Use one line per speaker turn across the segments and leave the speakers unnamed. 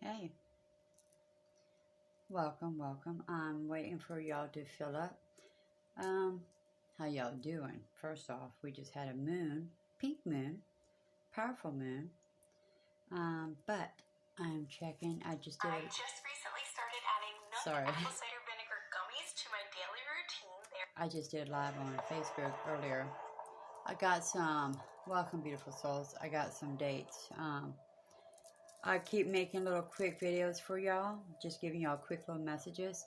Hey, welcome, welcome. I'm waiting for y'all to fill up. How y'all doing? First off, we just had a moon, pink moon, powerful moon. But I'm checking. I just
recently started adding apple cider vinegar gummies to my daily routine.
I just did live on Facebook earlier. I got some. Welcome, beautiful souls. I got some dates. I keep making little quick videos for y'all, just giving y'all quick little messages.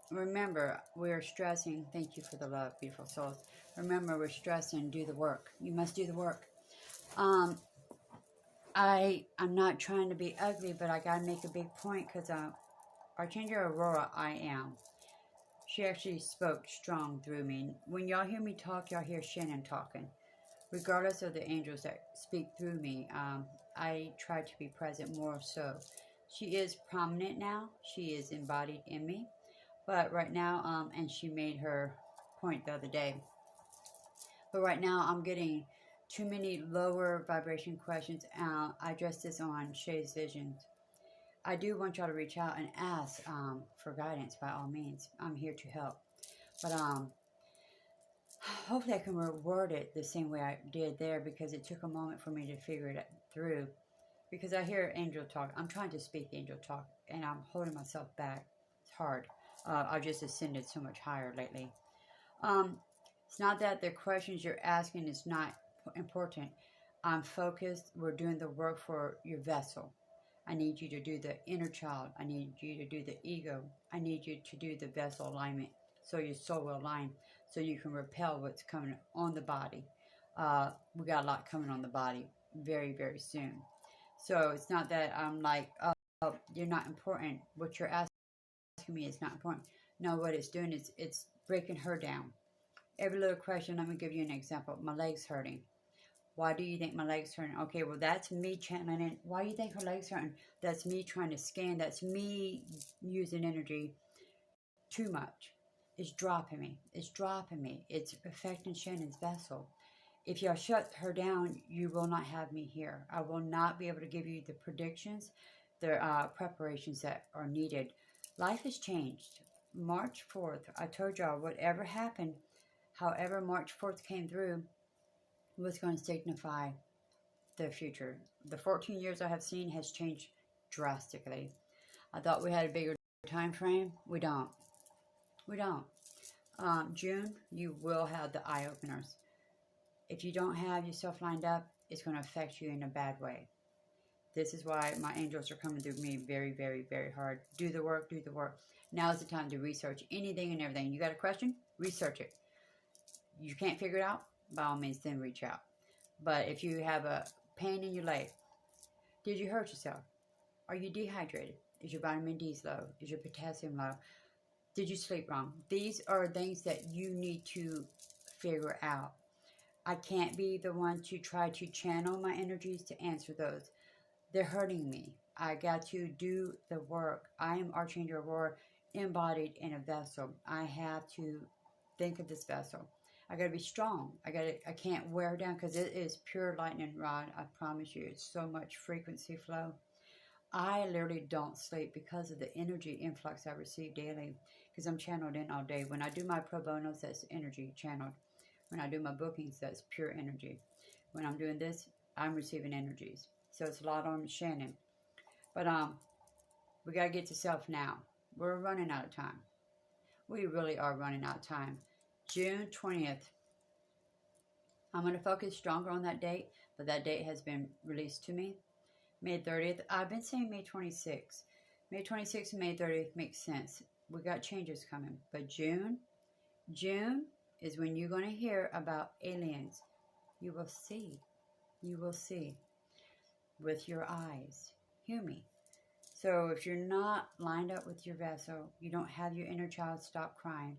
Remember, we're stressing. Thank you for the love, beautiful souls. Remember, we're stressing. Do the work. You must do the work. I'm not trying to be ugly, but I gotta make a big point because Archangel Aurora, I am. She actually spoke strong through me. When y'all hear me talk, y'all hear Shannon talking. Regardless of the angels that speak through me, I try to be present more so. She is prominent now. She is embodied in me. But right now, and she made her point the other day. But right now, I'm getting too many lower vibration questions. I addressed this on Shay's Visions. I do want y'all to reach out and ask for guidance by all means. I'm here to help. But hopefully I can reword it the same way I did there because it took a moment for me to figure it through. Because I hear angel talk. I'm trying to speak angel talk and I'm holding myself back. It's hard. I just ascended so much higher lately. It's not that the questions you're asking is not important. I'm focused. We're doing the work for your vessel. I need you to do the inner child. I need you to do the ego. I need you to do the vessel alignment so your soul will align so you can repel what's coming on the body. We got a lot coming on the body very, very soon. So it's not that I'm like, oh, you're not important. What you're asking me is not important. No, what it's doing is it's breaking her down. Every little question, let me give you an example. My leg's hurting. Why do you think my leg's hurting? Okay, well, that's me channeling in. Why do you think her leg's hurting? That's me trying to scan. That's me using energy too much. It's dropping me. It's dropping me. It's affecting Shannon's vessel. If y'all shut her down, you will not have me here. I will not be able to give you the predictions, the preparations that are needed. Life has changed. March 4th, I told y'all whatever happened, however March 4th came through, was going to signify the future. The 14 years I have seen has changed drastically. I thought we had a bigger time frame. We don't. We don't. June, you will have the eye-openers. If you don't have yourself lined up, it's going to affect you in a bad way. This is why my angels are coming through me very, very, very hard. Do the work, do the work. Now is the time to research anything and everything. You got a question? Research it. You can't figure it out? By all means, then reach out. But if you have a pain in your leg, did you hurt yourself? Are you dehydrated? Is your vitamin D low? Is your potassium low? Did you sleep wrong? These are things that you need to figure out. I can't be the one to try to channel my energies to answer those. They're hurting me. I got to do the work. I am Archangel Aurora embodied in a vessel. I have to think of this vessel. I got to be strong. I can't wear down because it is pure lightning rod. I promise you. It's so much frequency flow. I literally don't sleep because of the energy influx I receive daily because I'm channeled in all day. When I do my pro bonos, that's energy channeled. When I do my bookings, that's pure energy. When I'm doing this, I'm receiving energies. So it's a lot on Shannon. But we got to get to self now. We're running out of time. We really are running out of time. June 20th. I'm going to focus stronger on that date, but that date has been released to me. May 30th. I've been saying May 26th. May 26th and May 30th makes sense. We got changes coming. But June is when you're going to hear about aliens. You will see. You will see. With your eyes. Hear me. So if you're not lined up with your vessel, you don't have your inner child, stop crying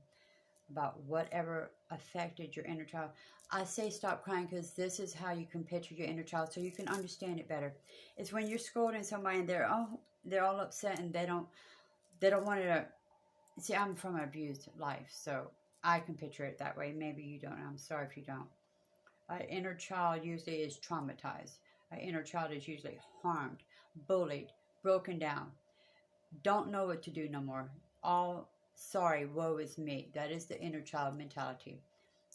about whatever affected your inner child. I say stop crying because this is how you can picture your inner child so you can understand it better. It's when you're scolding somebody and they're all upset and they don't want to. See, I'm from an abused life, so I can picture it that way. Maybe you don't. I'm sorry if you don't. An inner child usually is traumatized. An inner child is usually harmed. bullied, broken down, don't know what to do no more. All sorry, woe is me. That is the inner child mentality.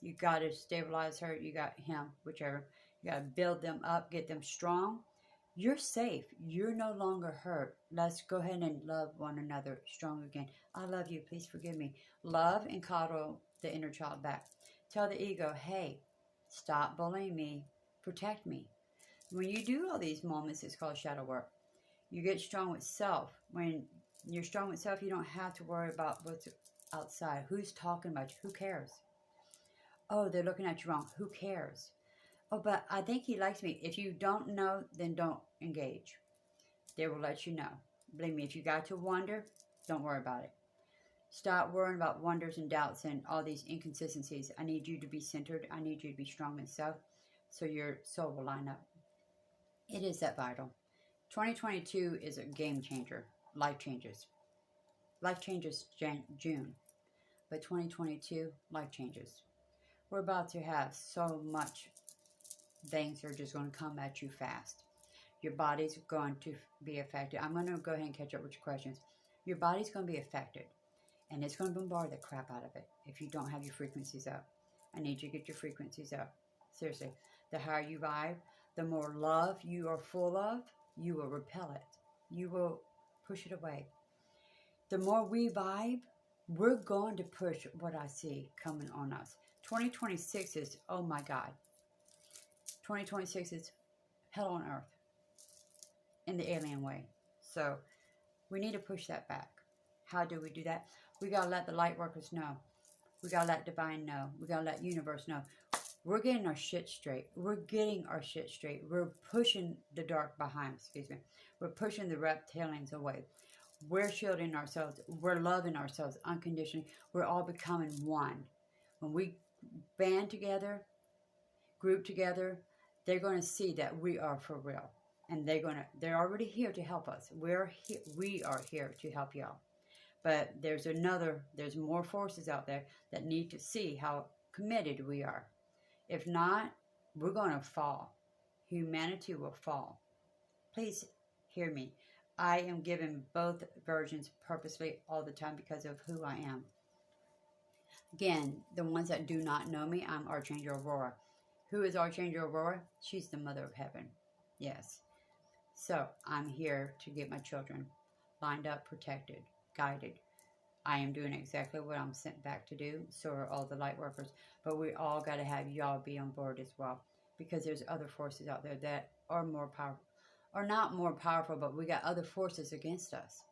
You got to stabilize her. You got him, whichever. You got to build them up, get them strong. You're safe. You're no longer hurt. Let's go ahead and love one another strong again. I love you. Please forgive me. Love and coddle the inner child back. Tell the ego, hey, stop bullying me. Protect me. When you do all these moments, it's called shadow work. You get strong with self. When you're strong with self, you don't have to worry about what's outside. Who's talking about you? Who cares? Oh, they're looking at you wrong. Who cares? Oh, but I think he likes me. If you don't know, then don't engage. They will let you know. Believe me, if you got to wonder, don't worry about it. Stop worrying about wonders and doubts and all these inconsistencies. I need you to be centered. I need you to be strong in self so your soul will line up. It is that vital. 2022 is a game changer. Life changes. Life changes June. But 2022, life changes. We're about to have so much things are just going to come at you fast. Your body's going to be affected. I'm going to go ahead and catch up with your questions. Your body's going to be affected. And it's going to bombard the crap out of it if you don't have your frequencies up. I need you to get your frequencies up. Seriously. The higher you vibe, the more love you are full of, you will repel it. You will push it away. The more we vibe, we're going to push what I see coming on us. 2026 is, oh my God. 2026 is hell on earth in the alien way. So we need to push that back. How do we do that? We got to let the light workers know. We got to let divine know. We got to let universe know. We're getting our shit straight. We're getting our shit straight. We're pushing the dark behind us. We're pushing the reptilians away. We're shielding ourselves. We're loving ourselves unconditionally. We're all becoming one. When we band together, group together, they're going to see that we are for real. And they're already here to help us. We are here to help y'all. But there's more forces out there that need to see how committed we are. If not, we're going to fall. Humanity will fall. Please hear me. I am giving both versions purposely all the time because of who I am. Again, the ones that do not know me, I'm Archangel Aurora. Who is Archangel Aurora? She's the mother of heaven. Yes. So I'm here to get my children lined up, protected, guided. I am doing exactly what I'm sent back to do. So are all the light workers. But we all got to have y'all be on board as well. Because there's other forces out there that are more powerful. Or not more powerful, but we got other forces against us.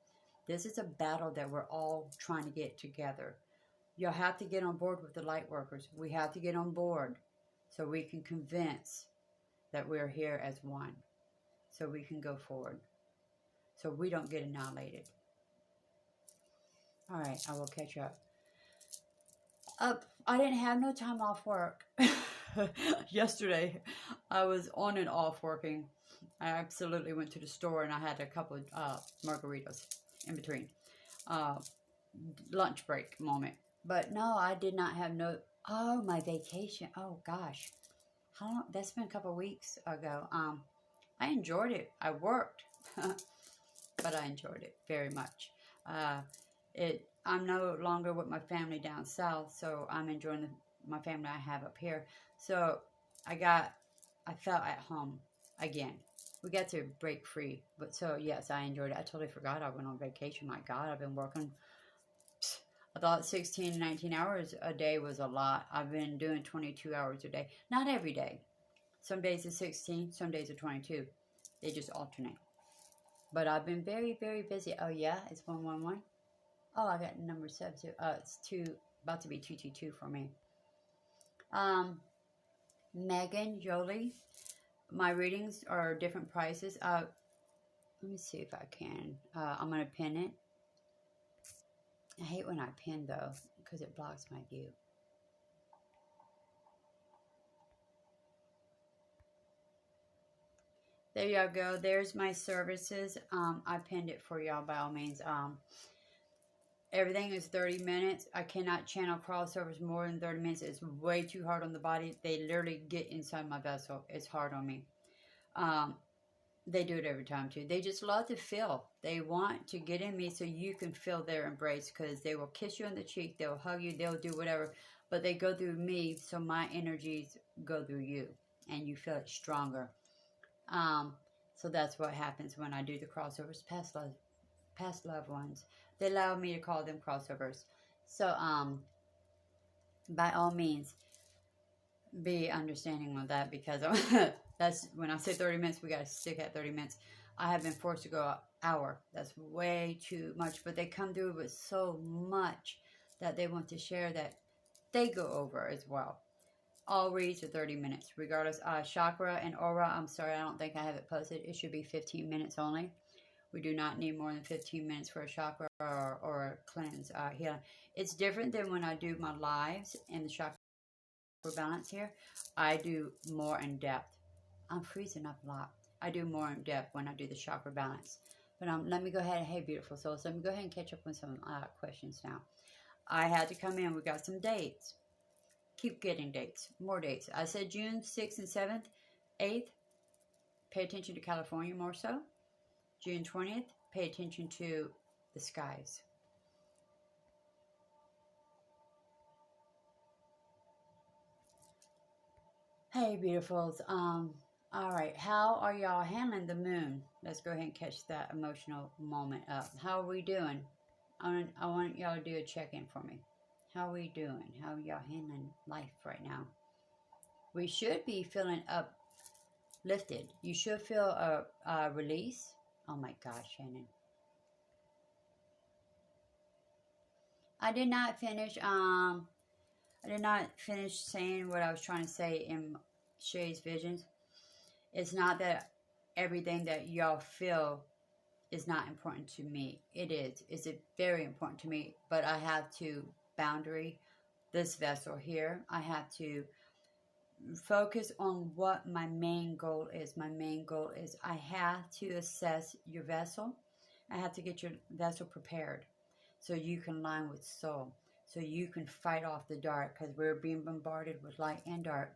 This is a battle that we're all trying to get together. You'll have to get on board with the light workers. We have to get on board so we can convince that we're here as one. So we can go forward. So we don't get annihilated. All right, I will catch up. I didn't have no time off work. Yesterday, I was on and off working. I absolutely went to the store and I had a couple of margaritas in between. Lunch break moment. But no, I did not have my vacation. Oh gosh. How long? That's been a couple of weeks ago. I enjoyed it. I worked. But I enjoyed it very much. I'm no longer with my family down south, so I'm enjoying my family I have up here. So I felt at home again. We got to break free. But so yes, I enjoyed it. I totally forgot I went on vacation. My God, I've been working. I thought 16, 19 hours a day was a lot. I've been doing 22 hours a day. Not every day. Some days it's 16, some days are 22. They just alternate. But I've been very, very busy. Oh yeah, it's 111. Oh, I got number 7 too. It's about to be 222 for me. Megan, Jolie, my readings are different prices. Let me see if I can. I'm going to pin it. I hate when I pin though, because it blocks my view. There y'all go. There's my services. I pinned it for y'all by all means. Everything is 30 minutes. I cannot channel crossovers more than 30 minutes. It's way too hard on the body. They literally get inside my vessel. It's hard on me. They do it every time too. They just love to feel. They want to get in me so you can feel their embrace, because they will kiss you on the cheek, they'll hug you, they'll do whatever, but they go through me so my energies go through you and you feel it stronger. So that's what happens when I do the crossovers, past loved ones. They allow me to call them crossovers. So by all means, be understanding of that, because that's when I say 30 minutes, we got to stick at 30 minutes. I have been forced to go an hour. That's way too much, but they come through with so much that they want to share that they go over as well. All reads are 30 minutes, regardless. Chakra and Aura, I'm sorry, I don't think I have it posted. It should be 15 minutes only. We do not need more than 15 minutes for a chakra or a cleanse, healing. It's different than when I do my lives in the chakra balance here. I do more in depth. I'm freezing up a lot. I do more in depth when I do the chakra balance. But let me go ahead. Hey, beautiful souls. Let me go ahead and catch up on some questions now. I had to come in. We got some dates. Keep getting dates. More dates. I said June 6th and 7th, 8th. Pay attention to California more so. June 20th. Pay attention to the skies. Hey, beautifuls. All right. How are y'all handling the moon? Let's go ahead and catch that emotional moment up. How are we doing? I want y'all to do a check-in for me. How are we doing? How are y'all handling life right now? We should be feeling uplifted. You should feel a release. Oh my gosh, Shannon. I did not finish saying what I was trying to say in Shay's visions. It's not that everything that y'all feel is not important to me. It is. It's very important to me, but I have to boundary this vessel here. I have to focus on what my main goal is. My main goal is I have to assess your vessel. I have to get your vessel prepared so you can line with soul, so you can fight off the dark, because we're being bombarded with light and dark.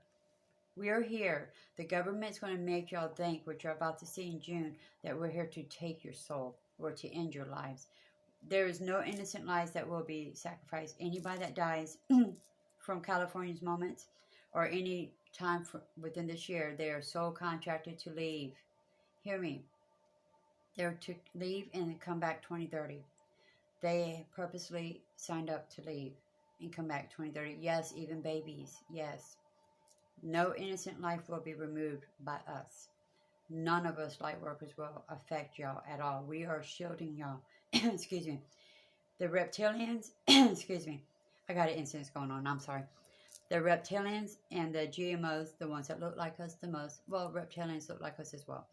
We're here. The government's going to make y'all think, what you're about to see in June, that we're here to take your soul or to end your lives. There is no innocent lives that will be sacrificed. Anybody that dies from California's moments or any time within this year, they are so contracted to leave. Hear me. They're to leave and come back 2030. They purposely signed up to leave and come back 2030. Yes, even babies. Yes. No innocent life will be removed by us. None of us light workers will affect y'all at all. We are shielding y'all. Excuse me. The reptilians, excuse me. I got an incident going on. I'm sorry. The reptilians and the GMOs, the ones that look like us the most, well, reptilians look like us as well.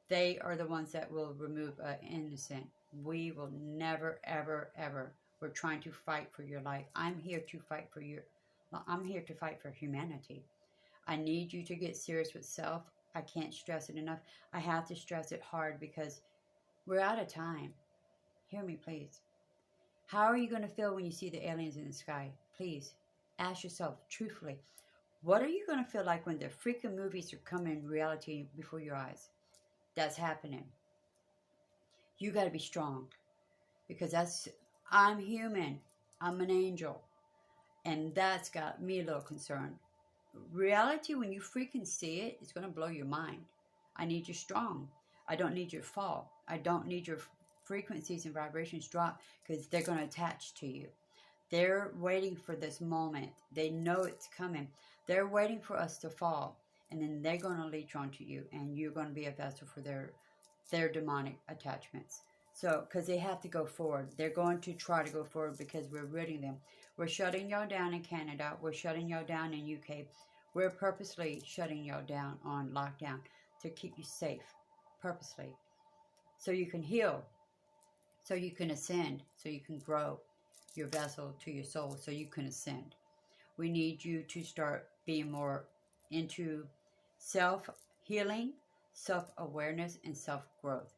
They are the ones that will remove innocent. We will never, ever, ever. We're trying to fight for your life. I'm here to fight for humanity. I need you to get serious with self. I can't stress it enough. I have to stress it hard because we're out of time. Hear me, please. How are you going to feel when you see the aliens in the sky? Please, ask yourself truthfully. What are you going to feel like when the freaking movies are coming in reality before your eyes? That's happening. You got to be strong, because I'm human. I'm an angel. And that's got me a little concerned. Reality, when you freaking see it, it's going to blow your mind. I need you strong. I don't need you to fall. I don't need your frequencies and vibrations drop, because they're going to attach to you. They're waiting for this moment. They know it's coming. They're waiting for us to fall, and then they're going to leech onto you, and you're going to be a vessel for their demonic attachments. So, because they have to go forward. They're going to try to go forward because we're ridding them. We're shutting y'all down in Canada. We're shutting y'all down in UK. We're purposely shutting y'all down on lockdown to keep you safe. Purposely. So you can heal. So you can ascend. So you can grow your vessel to your soul. So you can ascend. We need you to start being more into self-healing, self-awareness, and self-growth.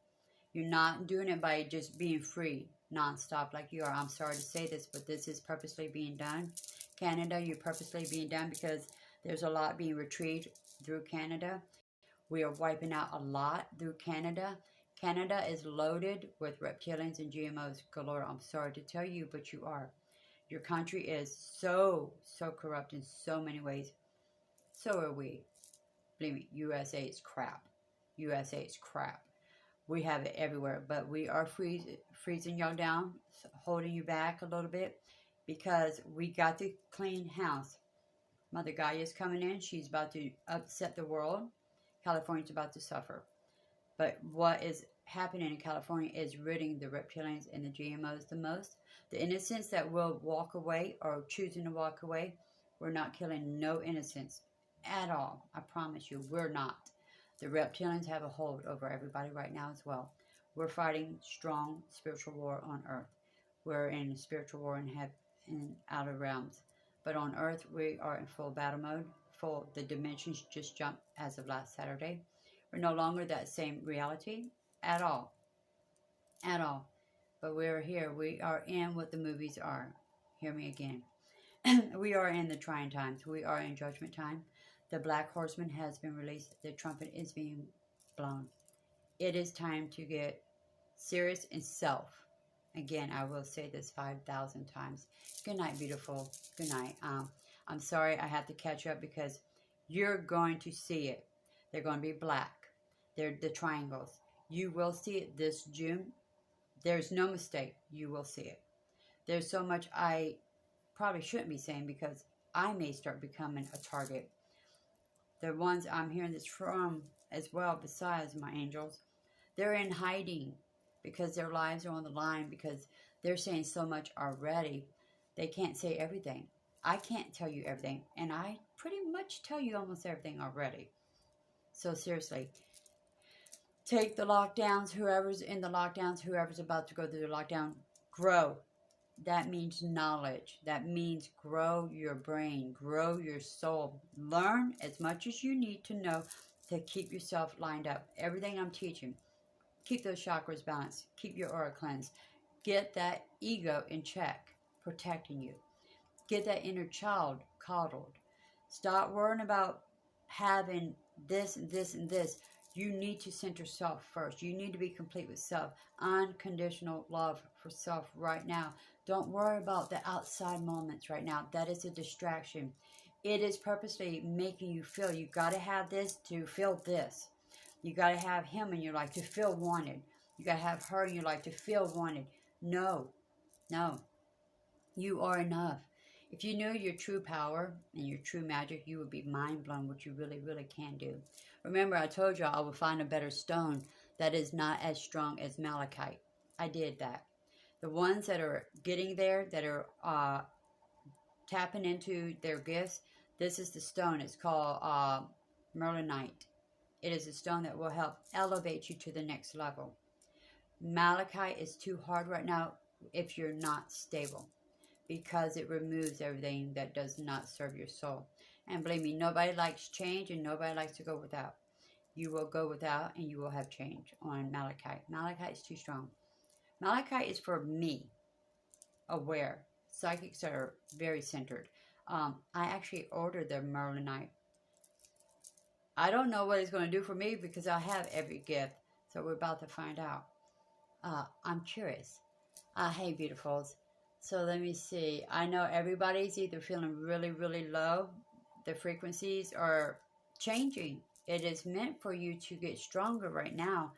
You're not doing it by just being free nonstop like you are. I'm sorry to say this, but this is purposely being done. Canada, you're purposely being done because there's a lot being retrieved through Canada. We are wiping out a lot through Canada. Canada is loaded with reptilians and GMOs galore. I'm sorry to tell you, but you are. Your country is so corrupt in so many ways. So are we. Believe me, USA is crap. USA is crap. We have it everywhere, but we are freezing y'all down, holding you back a little bit, because we got to clean house. Mother Gaia is coming in. She's about to upset the world. California's about to suffer. But what is happening in California is ridding the reptilians and the GMOs the most. The innocents that will walk away or choosing to walk away, we're not killing no innocents at all. I promise you, we're not. The reptilians have a hold over everybody right now as well. We're fighting strong spiritual war on Earth. We're in spiritual war in outer realms. But on Earth, we are in full battle mode. The dimensions just jumped as of last Saturday. We're no longer that same reality at all. At all. But we're here. We are in what the movies are. Hear me again. We are in the trying times. We are in judgment time. The Black Horseman has been released. The trumpet is being blown. It is time to get serious in self. Again, I will say this 5,000 times. Good night, beautiful. Good night. I'm sorry I have to catch up because you're going to see it. They're going to be black. They're the triangles. You will see it this June. There's no mistake. You will see it. There's so much I probably shouldn't be saying because I may start becoming a target. The ones I'm hearing this from as well, besides my angels, they're in hiding because their lives are on the line, because they're saying so much already. They can't say everything. I can't tell you everything, and I pretty much tell you almost everything already. So seriously, take the lockdowns, whoever's in the lockdowns, whoever's about to go through the lockdown, grow. That means knowledge. That means grow your brain, grow your soul. Learn as much as you need to know to keep yourself lined up. Everything I'm teaching, keep those chakras balanced. Keep your aura cleansed. Get that ego in check, protecting you. Get that inner child coddled. Stop worrying about having this and this and this. You need to center self first. You need to be complete with self. Unconditional love for self right now. Don't worry about the outside moments right now. That is a distraction. It is purposely making you feel you got to have this to feel this. You got to have him in your life to feel wanted. You got to have her in your life to feel wanted. No. You are enough. If you knew your true power and your true magic, you would be mind blown what you really, really can do. Remember, I told you I would find a better stone that is not as strong as malachite. I did that. The ones that are getting there, that are tapping into their gifts, this is the stone. It's called Merlinite. It is a stone that will help elevate you to the next level. Malachite is too hard right now if you're not stable, because it removes everything that does not serve your soul. And believe me, nobody likes change and nobody likes to go without. You will go without and you will have change on malachite. Malachite is too strong. Malachite is for me, aware. Psychics are very centered. I actually ordered the Merlinite. I don't know what it's going to do for me because I have every gift. So we're about to find out. I'm curious. Hey, beautifuls. So let me see. I know everybody's either feeling really, really low. The frequencies are changing. It is meant for you to get stronger right now.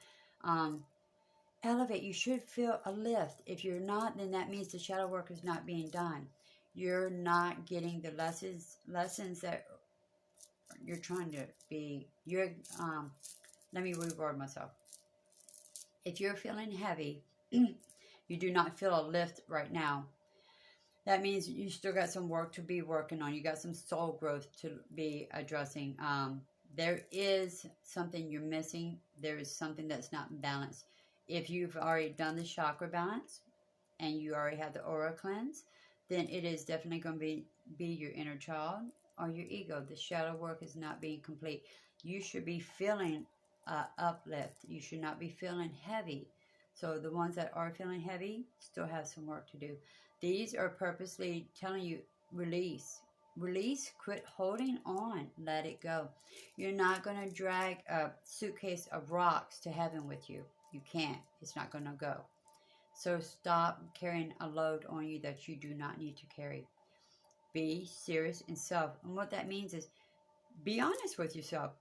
Elevate. You should feel a lift. If you're not, then that means the shadow work is not being done. You're not getting the lessons that you're trying to be. Let me reword myself. If you're feeling heavy, you do not feel a lift right now. That means you still got some work to be working on. You got some soul growth to be addressing. There is something you're missing. There is something that's not balanced. If you've already done the chakra balance and you already have the aura cleanse, then it is definitely going to be your inner child or your ego. The shadow work is not being complete. You should be feeling uplift. You should not be feeling heavy. So the ones that are feeling heavy still have some work to do. These are purposely telling you, release. Release. Quit holding on. Let it go. You're not going to drag a suitcase of rocks to heaven with you. You can't. It's not going to go. So stop carrying a load on you that you do not need to carry. Be serious in self. And what that means is be honest with yourself.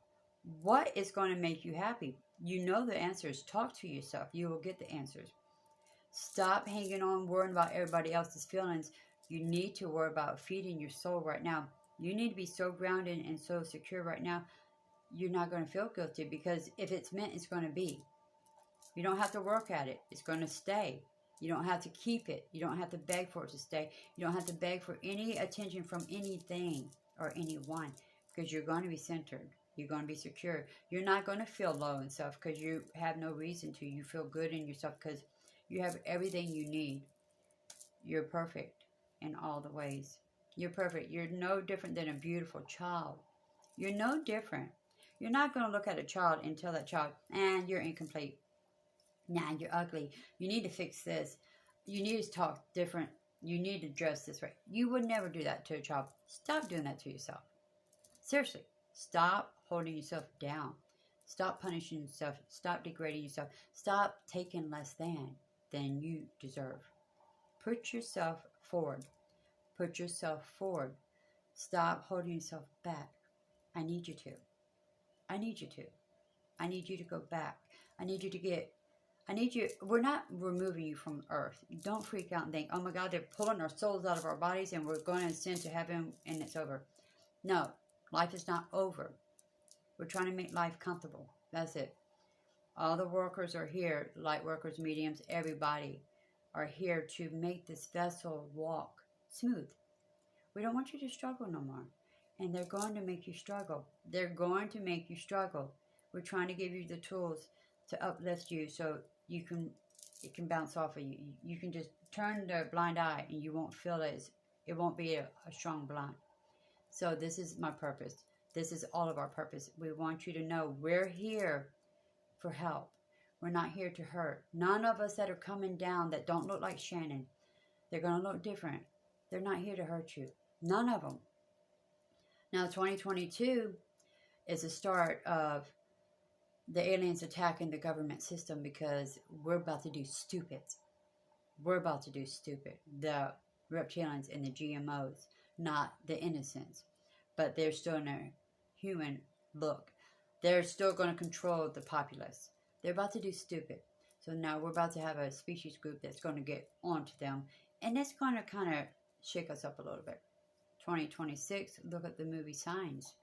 What is going to make you happy? You know the answers. Talk to yourself. You will get the answers. Stop hanging on, worrying about everybody else's feelings. You need to worry about feeding your soul right now. You need to be so grounded and so secure right now. You're not going to feel guilty, because if it's meant, it's going to be. You don't have to work at it. It's going to stay. You don't have to keep it. You don't have to beg for it to stay. You don't have to beg for any attention from anything or anyone, because you're going to be centered. You're going to be secure. You're not going to feel low in self, because you have no reason to. You feel good in yourself because you have everything you need. You're perfect in all the ways. You're perfect. You're no different than a beautiful child. You're no different. You're not going to look at a child and tell that child, and you're incomplete. Nah, you're ugly. You need to fix this. You need to talk different. You need to dress this way. You would never do that to a child. Stop doing that to yourself. Seriously. Stop holding yourself down. Stop punishing yourself. Stop degrading yourself. Stop taking less than you deserve. Put yourself forward. Put yourself forward. Stop holding yourself back. I need you to. I need you to. I need you to go back. I need you. We're not removing you from earth. Don't freak out and think, oh my God, they're pulling our souls out of our bodies and we're going to ascend to heaven and it's over. No, life is not over. We're trying to make life comfortable. That's it. All the workers are here, light workers, mediums, everybody are here to make this vessel walk smooth. We don't want you to struggle no more. And they're going to make you struggle. They're going to make you struggle. We're trying to give you the tools to uplift you so it can bounce off of you. You can just turn the blind eye and you won't feel it. It won't be a strong blind. So this is my purpose. This is all of our purpose. We want you to know we're here for help. We're not here to hurt. None of us that are coming down that don't look like Shannon, they're going to look different. They're not here to hurt you. None of them. Now 2022 is the start of the aliens attacking the government system, because we're about to do stupid. We're about to do stupid. The reptilians and the GMOs, not the innocents. But they're still in a human look. They're still going to control the populace. They're about to do stupid. So now we're about to have a species group that's going to get onto them. And it's going to kind of shake us up a little bit. 2026, look at the movie Signs.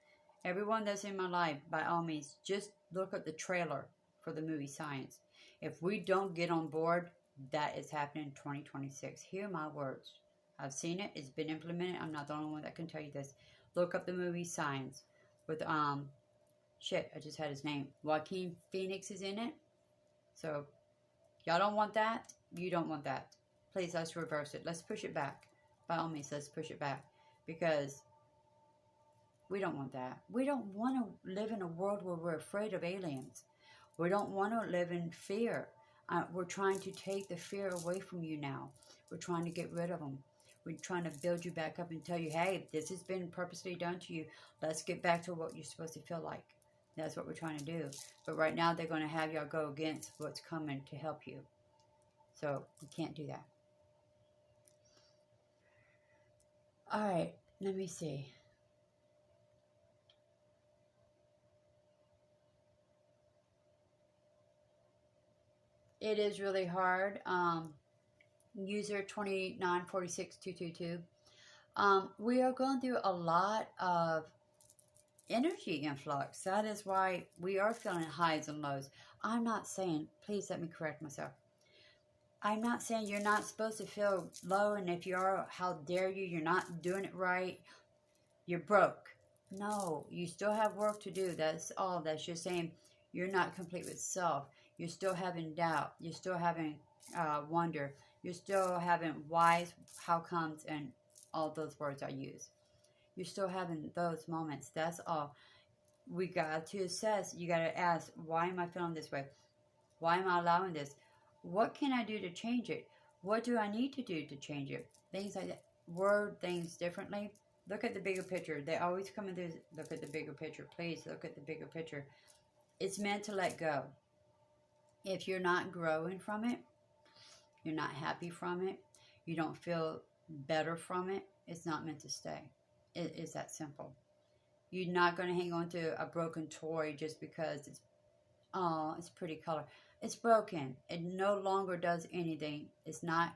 Everyone that's in my life, by all means, just look at the trailer for the movie Signs. If we don't get on board, that is happening in 2026. Hear my words. I've seen it. It's been implemented. I'm not the only one that can tell you this. Look up the movie Signs with, I just had his name. Joaquin Phoenix is in it. So, y'all don't want that. You don't want that. Please, let's reverse it. Let's push it back. By all means, let's push it back. Because we don't want that. We don't want to live in a world where we're afraid of aliens. We don't want to live in fear. We're trying to take the fear away from you now. We're trying to get rid of them. We're trying to build you back up and tell you, hey, this has been purposely done to you. Let's get back to what you're supposed to feel like. That's what we're trying to do. But right now, they're going to have y'all go against what's coming to help you. So, you can't do that. All right, let me see. It is really hard. User 2946222. We are going through a lot of energy influx. That is why we are feeling highs and lows. I'm not saying, please let me correct myself. I'm not saying you're not supposed to feel low, and if you are, how dare you, you're not doing it right, you're broke. No, you still have work to do. That's all. That's just saying you're not complete with self. You're still having doubt. You're still having wonder. You're still having whys, how comes, and all those words I use. You're still having those moments. That's all. We got to assess. You got to ask, why am I feeling this way? Why am I allowing this? What can I do to change it? What do I need to do to change it? Things like that. Word things differently. Look at the bigger picture. They always come into look at the bigger picture. Please look at the bigger picture. It's meant to let go. If you're not growing from it, you're not happy from it, you don't feel better from it, it's not meant to stay. It's that simple. You're not going to hang on to a broken toy just because it's, oh, it's pretty color. It's broken. It no longer does anything. It's not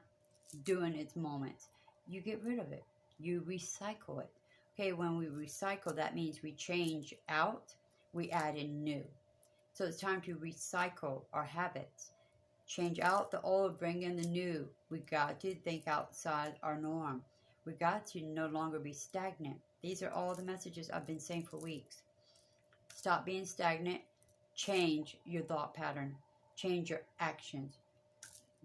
doing its moments. You get rid of it. You recycle it. Okay, when we recycle, that means we change out, we add in new. So it's time to recycle our habits. Change out the old, bring in the new. We got to think outside our norm. We got to no longer be stagnant. These are all the messages I've been saying for weeks. Stop being stagnant. Change your thought pattern. Change your actions.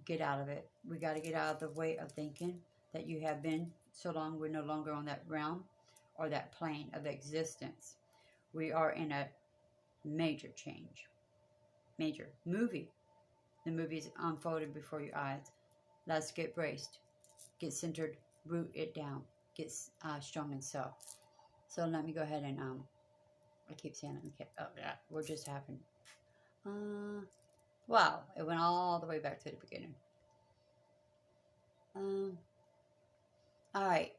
Get out of it. We got to get out of the way of thinking that you have been so long. We're no longer on that realm or that plane of existence. We are in a major change. Major movie. The movie is unfolded before your eyes. Let's get braced. Get centered. Root it down. Get strong in self. So let me go ahead and I keep saying it. Okay. Oh yeah, what just happened? Wow, it went all the way back to the beginning. All right,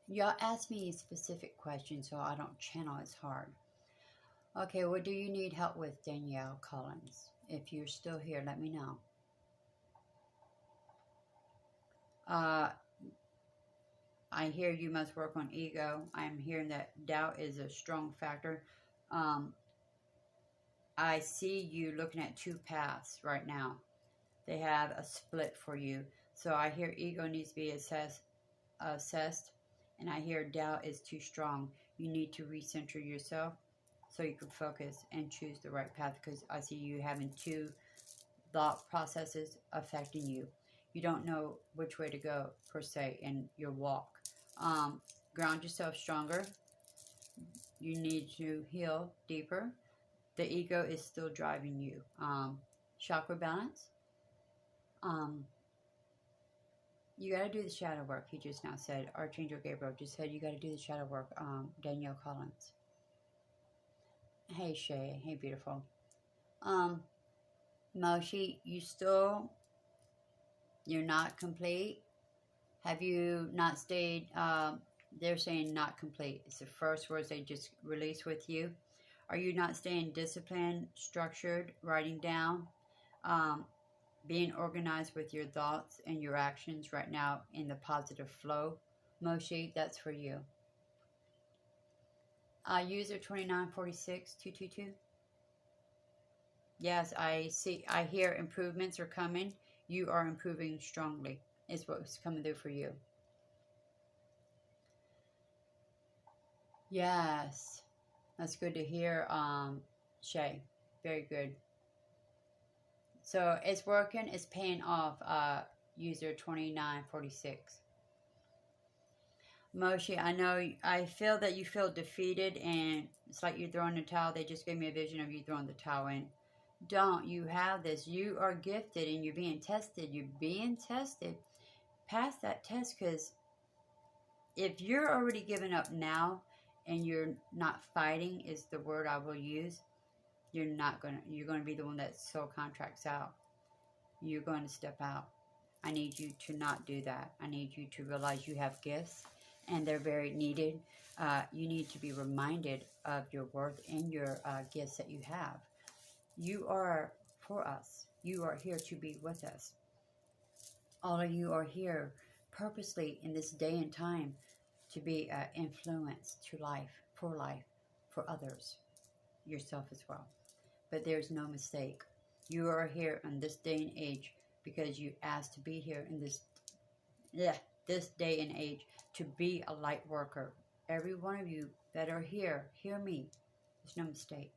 y'all ask me specific questions so I don't channel as hard. Okay, what do you need help with, Danielle Collins? If you're still here, let me know. I hear you must work on ego. I'm hearing that doubt is a strong factor. I see you looking at two paths right now. They have a split for you. So I hear ego needs to be assessed, and I hear doubt is too strong. You need to recenter yourself so you can focus and choose the right path, because I see you having two thought processes affecting you. You don't know which way to go, per se, in your walk. Ground yourself stronger. You need to heal deeper. The ego is still driving you. Chakra balance. You got to do the shadow work. He just now said, Archangel Gabriel just said, you got to do the shadow work. Danielle Collins. Hey, Shay. Hey, beautiful. Moshi, you're not complete. Have you not stayed, they're saying not complete. It's the first words they just released with you. Are you not staying disciplined, structured, writing down, being organized with your thoughts and your actions right now in the positive flow? Moshi, that's for you. User 2946222. Yes, I hear improvements are coming. You are improving strongly, is what's coming through for you. Yes, that's good to hear, Shay. Very good. So it's working, it's paying off, user 2946. Moshi, I feel that you feel defeated and it's like you're throwing the towel. They just gave me a vision of you throwing the towel in. Don't. You have this. You are gifted and you're being tested. You're being tested. Pass that test, because if you're already giving up now and you're not fighting, is the word I will use, you're going to be the one that soul contracts out. You're going to step out. I need you to not do that. I need you to realize you have gifts and they're very needed. You need to be reminded of your worth and your gifts that you have. You are for us. You are here to be with us. All of you are here purposely in this day and time to be an influence to life, for others, yourself as well. But there's no mistake. You are here in this day and age because you asked to be here in this day and age to be a light worker. Every one of you that are here, hear me. There's no mistake.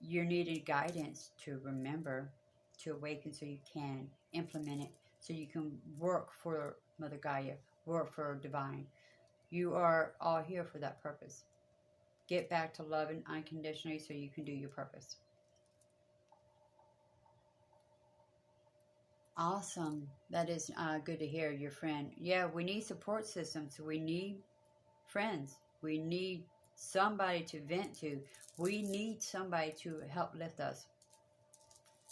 You're needing guidance to remember, to awaken so you can implement it, so you can work for Mother Gaia, work for Divine. You are all here for that purpose. Get back to loving unconditionally so you can do your purpose. Awesome. That is good to hear, your friend. Yeah, we need support systems. We need friends. We need somebody to vent to. We need somebody to help lift us.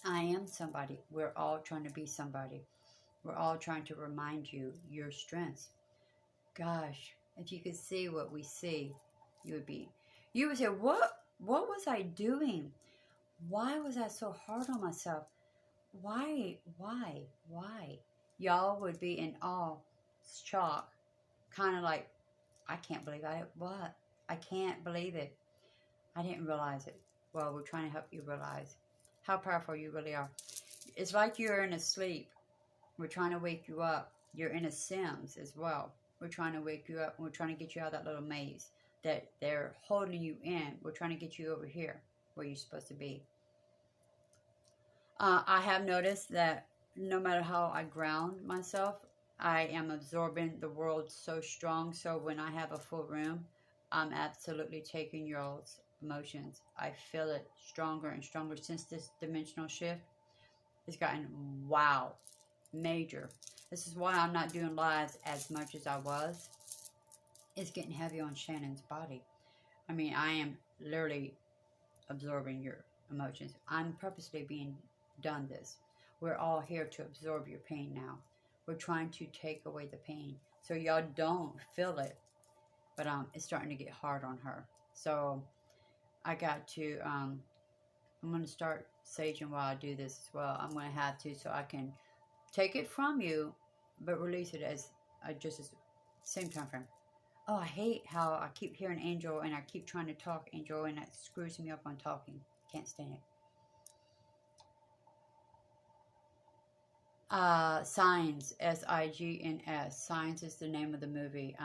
I am somebody. We're all trying to be somebody. We're all trying to remind you your strengths. Gosh, if you could see what we see, you would say, what was I doing? Why was I so hard on myself? Why? Y'all would be in awe, shock, kind of like, I can't believe what? I can't believe it. I didn't realize it. Well, we're trying to help you realize how powerful you really are. It's like you're in a sleep. We're trying to wake you up. You're in a Sims as well. We're trying to wake you up, and we're trying to get you out of that little maze that they're holding you in. We're trying to get you over here where you're supposed to be. I have noticed that no matter how I ground myself, I am absorbing the world so strong. So when I have a full room, I'm absolutely taking y'all's emotions. I feel it stronger and stronger since this dimensional shift. It's gotten, wow, major. This is why I'm not doing lives as much as I was. It's getting heavy on Shannon's body. I mean, I am literally absorbing your emotions. I'm purposely being done this. We're all here to absorb your pain now. We're trying to take away the pain so y'all don't feel it. But it's starting to get hard on her. So I got to, I'm going to start saging while I do this as well. I'm going to have to, so I can take it from you, but release it as just as same time frame. Oh, I hate how I keep hearing Angel and I keep trying to talk Angel and that screws me up on talking. Can't stand it. Signs, S-I-G-N-S. Signs is the name of the movie.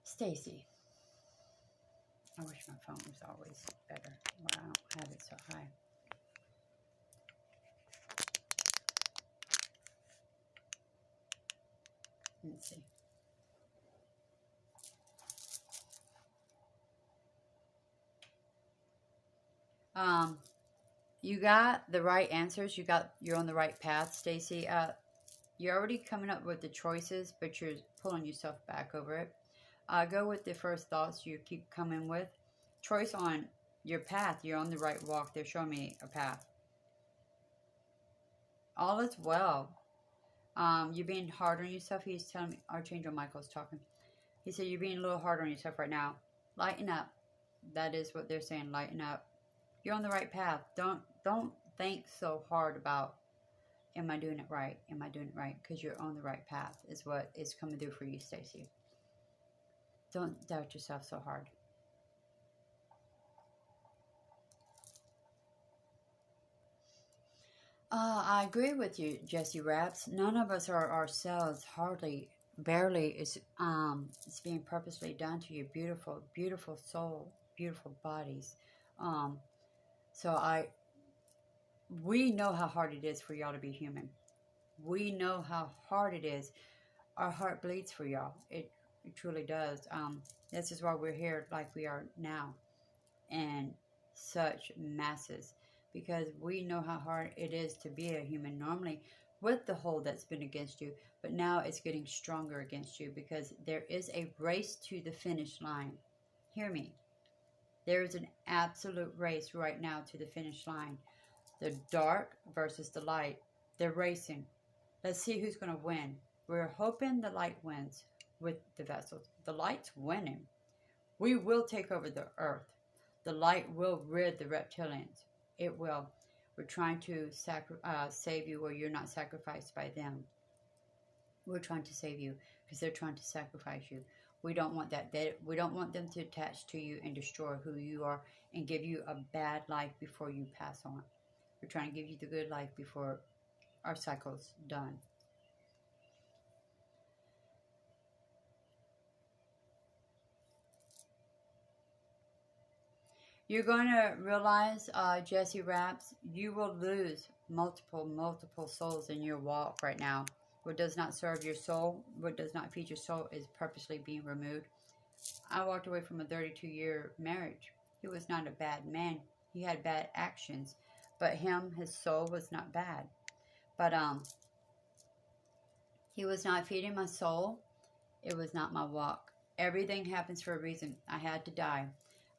Stacy. I wish my phone was always better. Well, I don't have it so high. Let's see. You got the right answers. You're on the right path, Stacy. You're already coming up with the choices, but you're pulling yourself back over it. Go with the first thoughts you keep coming with. Choice on your path. You're on the right walk. They're showing me a path. All is well. You're being hard on yourself. He's telling me, Archangel Michael's talking. He said you're being a little hard on yourself right now. Lighten up. That is what they're saying. Lighten up. You're on the right path. Don't think so hard about, am I doing it right? Am I doing it right? Because you're on the right path is what is coming through for you, Stacy. Don't doubt yourself so hard. I agree with you, Jesse Raps. None of us are ourselves. Hardly, barely is it's being purposely done to you. Beautiful, beautiful soul, beautiful bodies. So we know how hard it is for y'all to be human. We know how hard it is. Our heart bleeds for y'all. It truly does. This is why we're here like we are now, and such masses, because we know how hard it is to be a human normally with the hold that's been against you, but now it's getting stronger against you because there is a race to the finish line. Hear me. There is an absolute race right now to the finish line. The dark versus the light. They're racing. Let's see who's going to win. We're hoping the light wins with the vessels. The light's winning. We will take over the earth. The light will rid the reptilians. It will. We're trying to save you where you're not sacrificed by them. We're trying to save you because they're trying to sacrifice you. We don't want that. We don't want them to attach to you and destroy who you are and give you a bad life before you pass on. We're trying to give you the good life before our cycle's done. You're going to realize, Jesse Raps, you will lose multiple souls in your walk right now. What does not serve your soul, what does not feed your soul is purposely being removed. I walked away from a 32-year marriage. He was not a bad man. He had bad actions, but his soul was not bad. But he was not feeding my soul. It was not my walk. Everything happens for a reason. I had to die.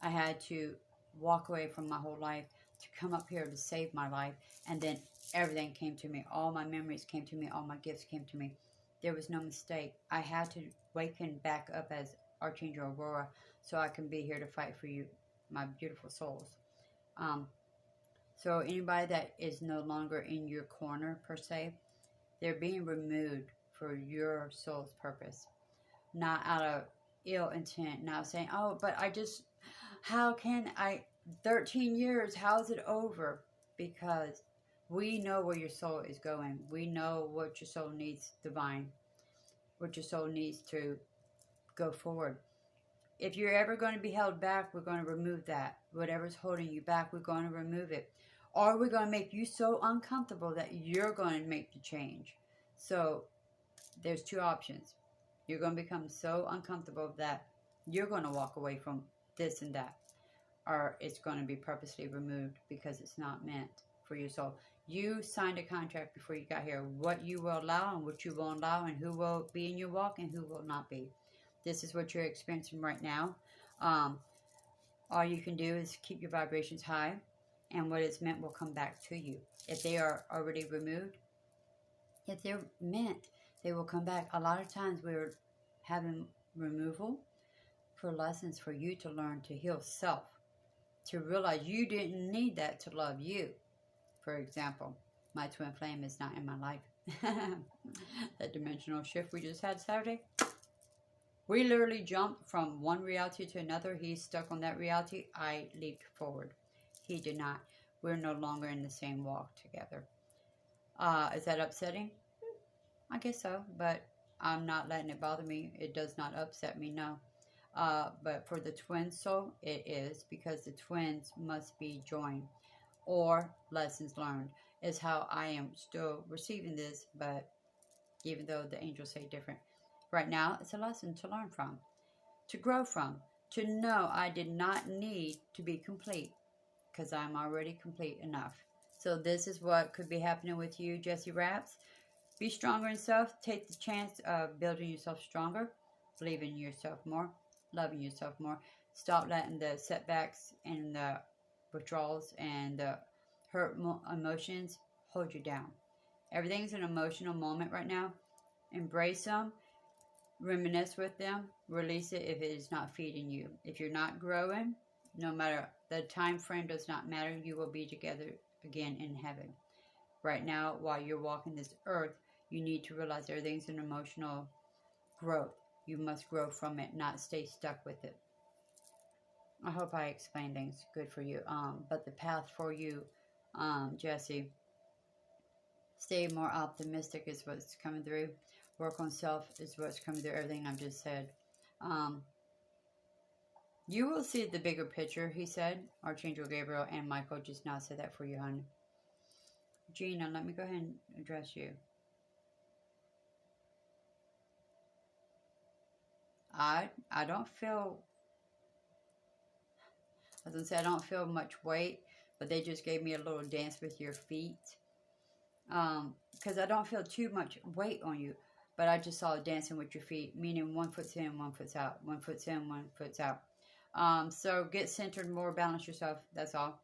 I had to walk away from my whole life to come up here to save my life. And then everything came to me. All my memories came to me. All my gifts came to me. There was no mistake. I had to waken back up as Archangel Aurora so I can be here to fight for you, my beautiful souls. So anybody that is no longer in your corner, per se, they're being removed for your soul's purpose. Not out of ill intent, not saying, oh, but how can I, 13 years, how's it over? Because we know where your soul is going. We know what your soul needs divine, what your soul needs to go forward. If you're ever going to be held back, we're going to remove that. Whatever's holding you back, we're going to remove it. Or we're going to make you so uncomfortable that you're going to make the change. So there's two options. You're going to become so uncomfortable that you're going to walk away from this and that. Or it's going to be purposely removed because it's not meant for your soul. You signed a contract before you got here. What you will allow and what you won't allow, and who will be in your walk and who will not be. This is what you're experiencing right now. All you can do is keep your vibrations high, and what is meant will come back to you. If they are already removed, if they're meant, they will come back. A lot of times we're having removal for lessons for you to learn to heal self, to realize you didn't need that to love you. For example, my twin flame is not in my life. That dimensional shift we just had Saturday. We literally jumped from one reality to another. He's stuck on that reality. I leaped forward. He did not. We're no longer in the same walk together. Is that upsetting? I guess so, but I'm not letting it bother me. It does not upset me, no. But for the twin soul, it is, because the twins must be joined, or lessons learned is how I am still receiving this, but even though the angels say different. Right now, it's a lesson to learn from, to grow from, to know I did not need to be complete, because I'm already complete enough. So this is what could be happening with you, Jesse Raps. Be stronger in self. Take the chance of building yourself stronger, believing in yourself more, loving yourself more. Stop letting the setbacks and the withdrawals and the hurt emotions hold you down. Everything's an emotional moment right now. Embrace them. Reminisce with them. Release it if it is not feeding you. If you're not growing, no matter the time frame does not matter. You will be together again in heaven. Right now, while you're walking this earth, you need to realize everything's an emotional growth. You must grow from it, not stay stuck with it. I hope I explained things good for you. But the path for you, Jesse, stay more optimistic is what's coming through. Work on self is what's coming through. Everything I've just said. You will see the bigger picture, he said. Archangel Gabriel and Michael just now said that for you, honey. Gina, let me go ahead and address you. I don't feel, I was going to say I don't feel much weight, but they just gave me a little dance with your feet. Because I don't feel too much weight on you, but I just saw dancing with your feet, meaning one foot's in, one foot's out, one foot's in, one foot's out. So get centered more, balance yourself, that's all.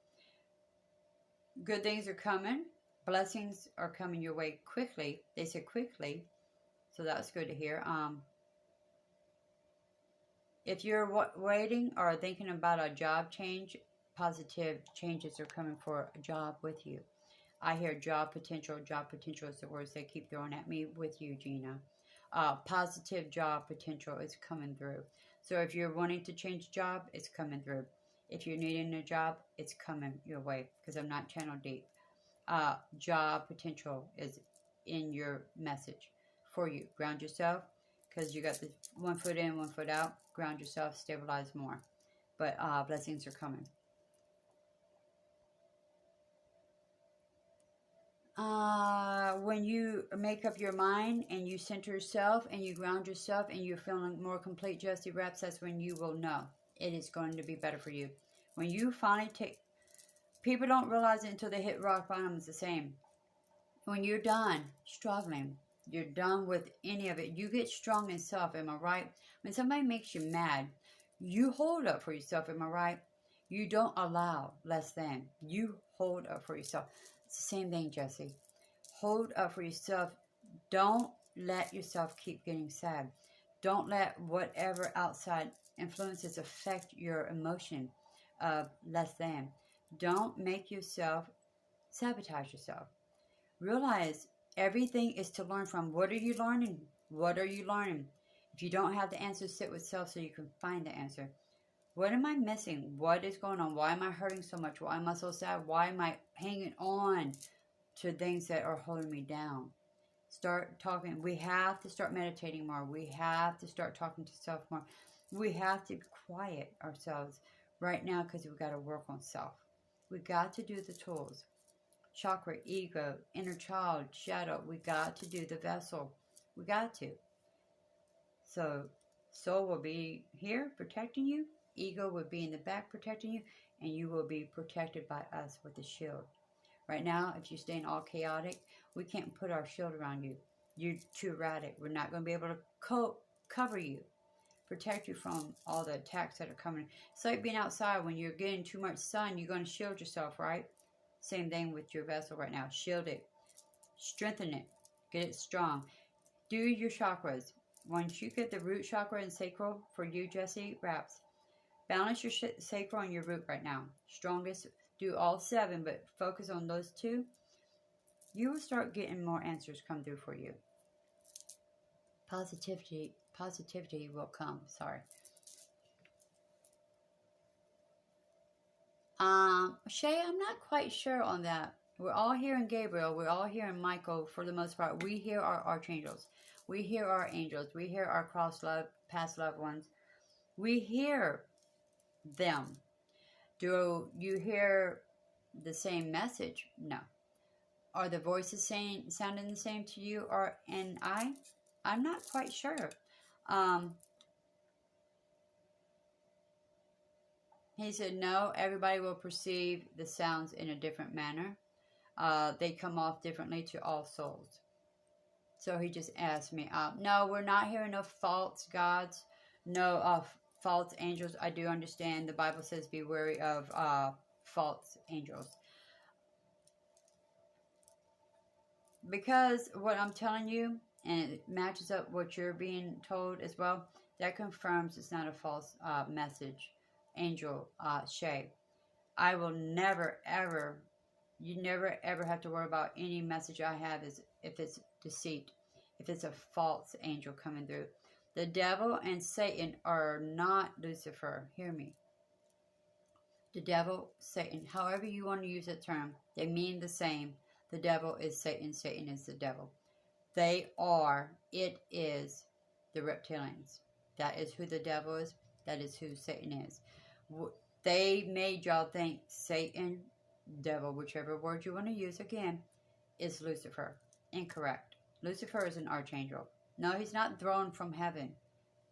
Good things are coming. Blessings are coming your way quickly. They said quickly, so that's good to hear. If you're waiting or thinking about a job change, positive changes are coming for a job with you. I hear job potential. Job potential is the words they keep throwing at me with you, Gina. Positive job potential is coming through. So if you're wanting to change job, it's coming through. If you're needing a job, it's coming your way, because I'm not channel deep. Job potential is in your message for you. Ground yourself, because you got the 1 foot in, 1 foot out. Ground yourself, stabilize more. But blessings are coming. When you make up your mind and you center yourself and you ground yourself and you're feeling more complete, Jesse Raps, that's when you will know it is going to be better for you. When you finally take, people don't realize it until they hit rock bottom. It's the same. When you're done struggling You're done with any of it. You get strong in self, am I right? When somebody makes you mad, you hold up for yourself, am I right? You don't allow less than. You hold up for yourself. It's the same thing, Jesse. Hold up for yourself. Don't let yourself keep getting sad. Don't let whatever outside influences affect your emotion of less than. Don't make yourself sabotage yourself. Realize everything is to learn from. What are you learning? What are you learning? If you don't have the answer, sit with self so you can find the answer. What am I missing? What is going on? Why am I hurting so much? Why am I so sad? Why am I hanging on to things that are holding me down? Start talking. We have to start meditating more. We have to start talking to self more. We have to quiet ourselves right now because we've got to work on self. We got to do the tools. Chakra, ego, inner child, shadow. We got to do the vessel. We got to. So, soul will be here protecting you. Ego will be in the back protecting you. And you will be protected by us with a shield. Right now, if you're staying all chaotic, we can't put our shield around you. You're too erratic. We're not going to be able to cover you. Protect you from all the attacks that are coming. It's like being outside. When you're getting too much sun, you're going to shield yourself, right? Same thing with your vessel right now. Shield it. Strengthen it. Get it strong. Do your chakras. Once you get the root chakra and sacral, for you, Jesse, wraps. Balance your sacral and your root right now. Strongest. Do all 7, but focus on those 2. You will start getting more answers come through for you. Positivity will come. Sorry. Shay, I'm not quite sure on that. We're all hearing Gabriel. We're all hearing Michael for the most part. We hear our archangels. We hear our angels. We hear our past loved ones. We hear them. Do you hear the same message? No. Are the voices sounding the same to you and I? I'm not quite sure. He said, no, everybody will perceive the sounds in a different manner. They come off differently to all souls. So he just asked me, no, we're not hearing no false gods, no false angels. I do understand the Bible says be wary of false angels. Because what I'm telling you, and it matches up what you're being told as well, that confirms it's not a false message. Angel, Shay. I will never, ever, you never, ever have to worry about any message I have is if it's deceit, if it's a false angel coming through. The devil and Satan are not Lucifer. Hear me. The devil, Satan, however you want to use that term, they mean the same. The devil is Satan. Satan is the devil. It is the reptilians. That is who the devil is. That is who Satan is. They made y'all think Satan, devil, whichever word you want to use again, is Lucifer. Incorrect. Lucifer is an archangel. No, he's not thrown from heaven,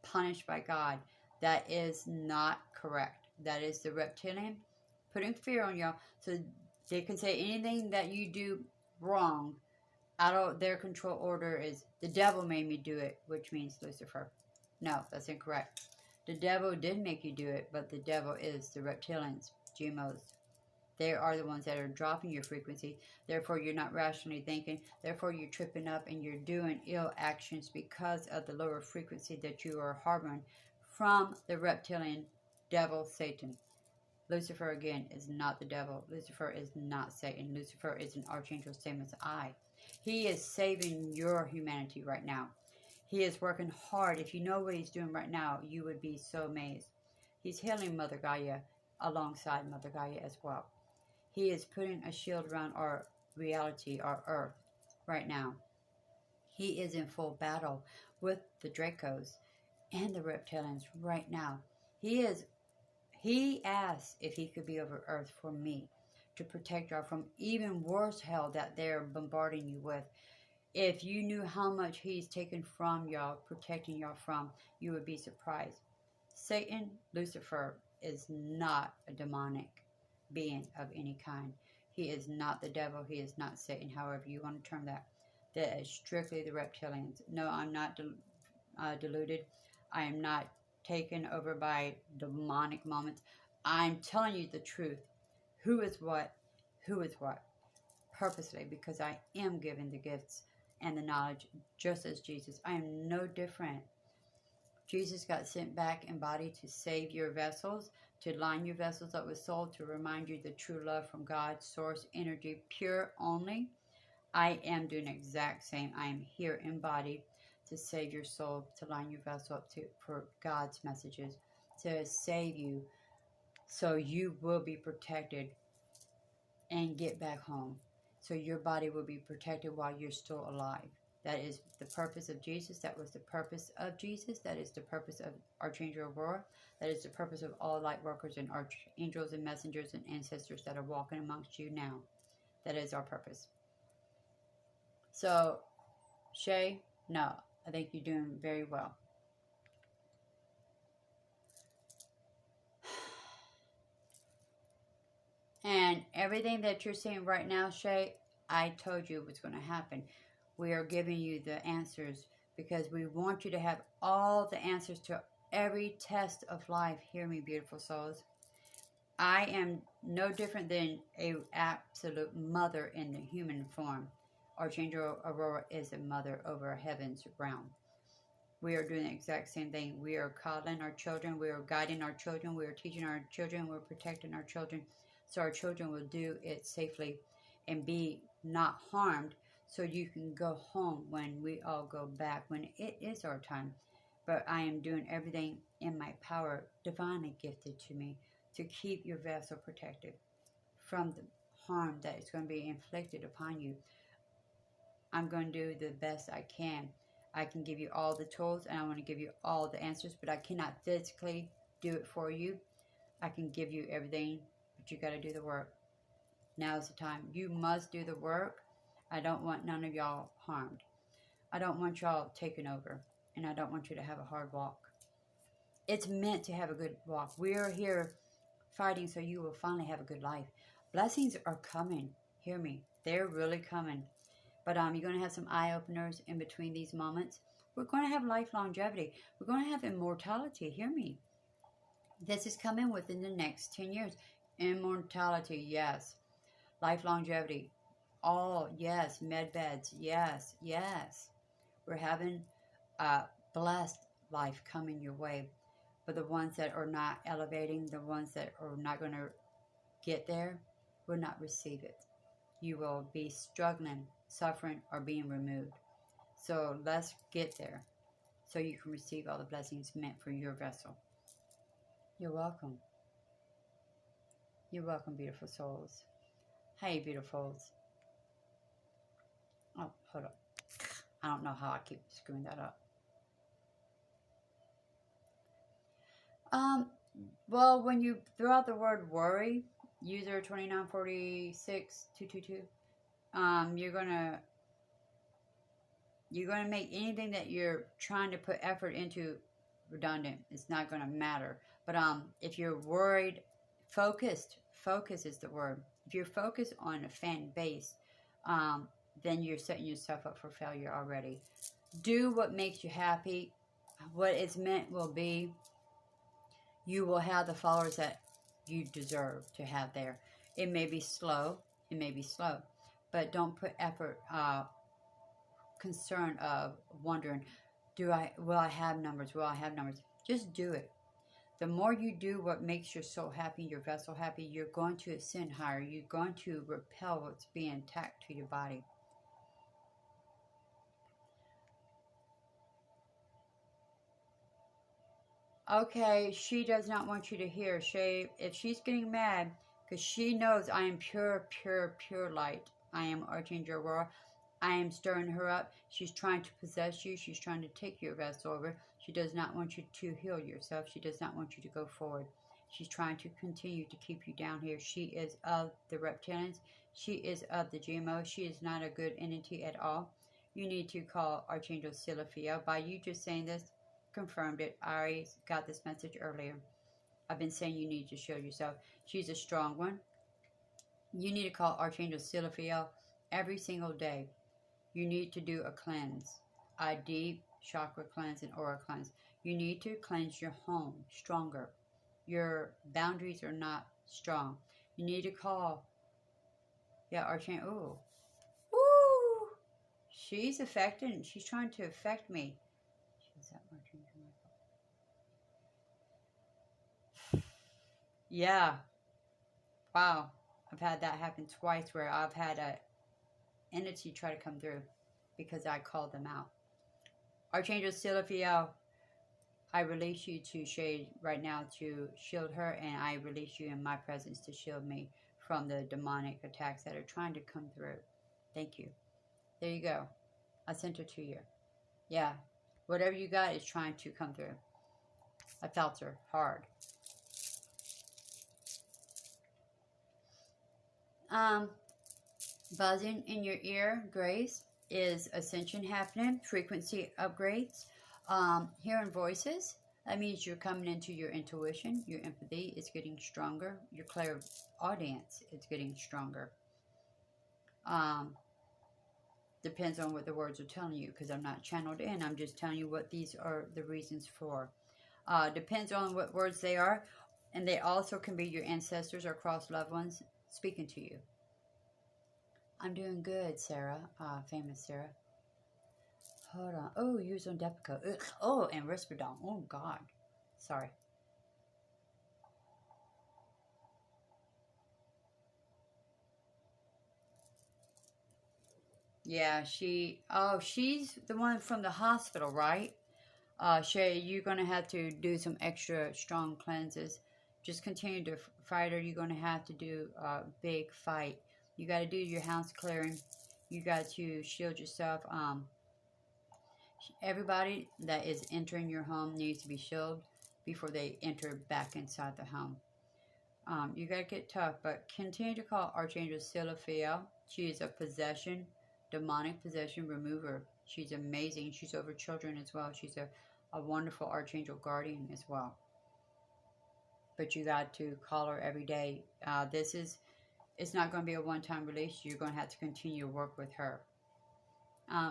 punished by God. That is not correct. That is the reptilian putting fear on y'all so they can say anything that you do wrong out of their control order is the devil made me do it, which means Lucifer. No, that's incorrect. The devil did make you do it, but the devil is the reptilians, GMOs. They are the ones that are dropping your frequency. Therefore, you're not rationally thinking. Therefore, you're tripping up and you're doing ill actions because of the lower frequency that you are harboring from the reptilian devil, Satan. Lucifer, again, is not the devil. Lucifer is not Satan. Lucifer is an archangel, same as I. He is saving your humanity right now. He is working hard. If you know what he's doing right now, you would be so amazed. He's healing Mother Gaia alongside Mother Gaia as well. He is putting a shield around our reality, our earth, right now. He is in full battle with the Dracos and the reptilians right now. He asked if he could be over earth for me to protect y'all from even worse hell that they're bombarding you with. If you knew how much he's taken from y'all, protecting y'all from, you would be surprised. Satan, Lucifer, is not a demonic being of any kind. He is not the devil. He is not Satan, however you want to term that. That is strictly the reptilians. No, I'm not deluded. I am not taken over by demonic moments. I'm telling you the truth. Who is what? Who is what? Purposely, because I am given the gifts and the knowledge just as Jesus. I am no different. Jesus got sent back in body to save your vessels, to line your vessels up with soul, to remind you the true love from God, source, energy, pure only. I am doing the exact same. I am here in body to save your soul, to line your vessel up for God's messages, to save you so you will be protected and get back home. So your body will be protected while you're still alive. That is the purpose of Jesus. That was the purpose of Jesus. That is the purpose of Archangel Aurora. That is the purpose of all light workers and archangels and messengers and ancestors that are walking amongst you now. That is our purpose. So, Shay, no, I think you're doing very well. And everything that you're seeing right now, Shay, I told you what's going to happen. We are giving you the answers because we want you to have all the answers to every test of life. Hear me, beautiful souls. I am no different than an absolute mother in the human form. Archangel Aurora is a mother over a heaven's realm. We are doing the exact same thing. We are coddling our children. We are guiding our children. We are teaching our children. We're protecting our children. So our children will do it safely and be not harmed. So you can go home when we all go back, when it is our time. But I am doing everything in my power, divinely gifted to me, to keep your vessel protected from the harm that is going to be inflicted upon you. I'm going to do the best I can. I can give you all the tools and I want to give you all the answers, but I cannot physically do it for you. I can give you everything, but you got to do the work. Now is the time. You must do the work. I don't want none of y'all harmed. I don't want y'all taken over, and I don't want you to have a hard walk. It's meant to have a good walk. We are here fighting so you will finally have a good life. Blessings are coming. Hear me. They're really coming. But you're going to have some eye-openers in between these moments. We're going to have life longevity. We're going to have immortality. Hear me. This is coming within the next 10 years. Immortality, yes. Life longevity. Oh, yes. Med beds. Yes, yes. We're having a blessed life coming your way. But the ones that are not elevating, the ones that are not going to get there, will not receive it. You will be struggling, suffering, or being removed. So let's get there so you can receive all the blessings meant for your vessel. You're welcome. You're welcome, beautiful souls. Hey, beautifuls. Oh, hold up. I don't know how I keep screwing that up. Well, when you throw out the word worry, user 2946222, you're gonna make anything that you're trying to put effort into redundant. It's not gonna matter. But if you're worried, focus is the word. If you're focused on a fan base, then you're setting yourself up for failure already. Do what makes you happy. What it's meant will be. You will have the followers that you deserve to have there. It may be slow. It may be slow. But don't put effort, concern of wondering, will I have numbers? Will I have numbers? Just do it. The more you do what makes your soul happy, your vessel happy, you're going to ascend higher. You're going to repel what's being attacked to your body. Okay, she does not want you to hear. If she's getting mad, because she knows I am pure, pure, pure light. I am Archangel Aurora. I am stirring her up. She's trying to possess you. She's trying to take your vessel over. She does not want you to heal yourself. She does not want you to go forward. She's trying to continue to keep you down here. She is of the reptilians. She is of the GMO. She is not a good entity at all. You need to call Archangel Silaphiel. By you just saying this, confirmed it. I already got this message earlier. I've been saying you need to show yourself. She's a strong one. You need to call Archangel Silaphiel every single day. You need to do a cleanse, a deep chakra cleanse and aura cleanse. You need to cleanse your home stronger. Your boundaries are not strong. You need to call, yeah, Archangel. Oh, woo! She's affecting. She's trying to affect me. She's that Archangel. Yeah. Wow. I've had that happen twice where I've had a entity try to come through because I called them out. Archangel Silaphiel, I release you to shade right now to shield her, and I release you in my presence to shield me from the demonic attacks that are trying to come through. Thank you. There you go. I sent her to you. Yeah. Whatever you got is trying to come through. I felt her hard. Buzzing in your ear, Grace, is ascension happening, frequency upgrades, hearing voices. That means you're coming into your intuition, your empathy is getting stronger, your clairaudience is getting stronger. Depends on what the words are telling you, because I'm not channeled in, I'm just telling you what these are the reasons for. Depends on what words they are, and they also can be your ancestors or cross loved ones speaking to you. I'm doing good, Sarah. Famous Sarah. Hold on. Oh, use on Depakote. Ugh. Oh, and Risperdal. Oh, God. Sorry. Yeah, she's the one from the hospital, right? Shay, you're going to have to do some extra strong cleanses. Just continue to fight her. You're going to have to do a big fight. You got to do your house clearing. You got to shield yourself. Everybody that is entering your home needs to be shielded before they enter back inside the home. You got to get tough, but continue to call Archangel Silaphiel. She is a possession, demonic possession remover. She's amazing. She's over children as well. She's a wonderful Archangel guardian as well. But you got to call her every day. It's not going to be a one-time release. You're going to have to continue to work with her.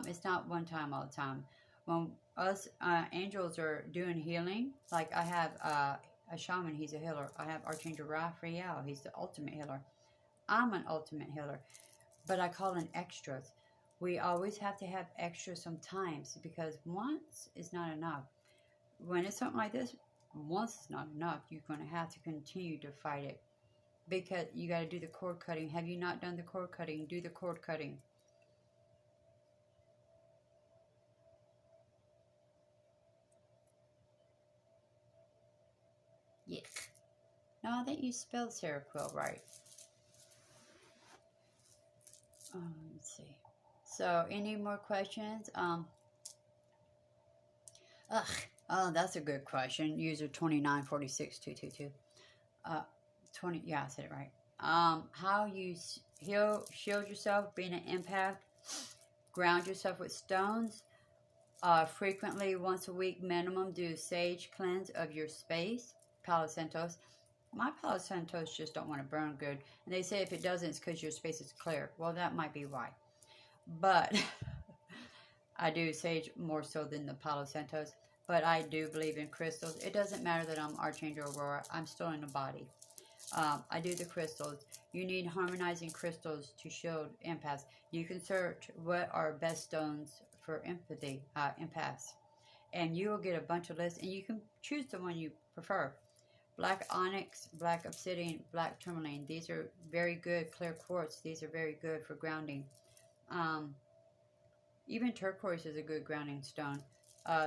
It's not one time all the time. When us angels are doing healing, like I have a shaman, he's a healer. I have Archangel Raphael, he's the ultimate healer. I'm an ultimate healer, but I call in extras. We always have to have extras sometimes because once is not enough. When it's something like this, once is not enough. You're going to have to continue to fight it because you got to do the cord cutting. Have you not done the cord cutting? Do the cord cutting. Yes. No, I think you spelled Seroquel right. Let's see. So, any more questions? Oh, that's a good question. User 2946222. 20. Yeah, I said it right. How you shield yourself, being an empath, ground yourself with stones. Frequently, once a week minimum, do sage cleanse of your space. Palo Santos. My Palo Santos just don't want to burn good. And they say if it doesn't, it's because your space is clear. Well, that might be why. But I do sage more so than the Palo Santos. But I do believe in crystals. It doesn't matter that I'm Archangel Aurora. I'm still in the body. I do the crystals. You need harmonizing crystals to shield empaths. You can search what are best stones for empathy, empaths. And you will get a bunch of lists. And you can choose the one you prefer. Black onyx, black obsidian, black tourmaline. These are very good. Clear quartz. These are very good for grounding. Even turquoise is a good grounding stone.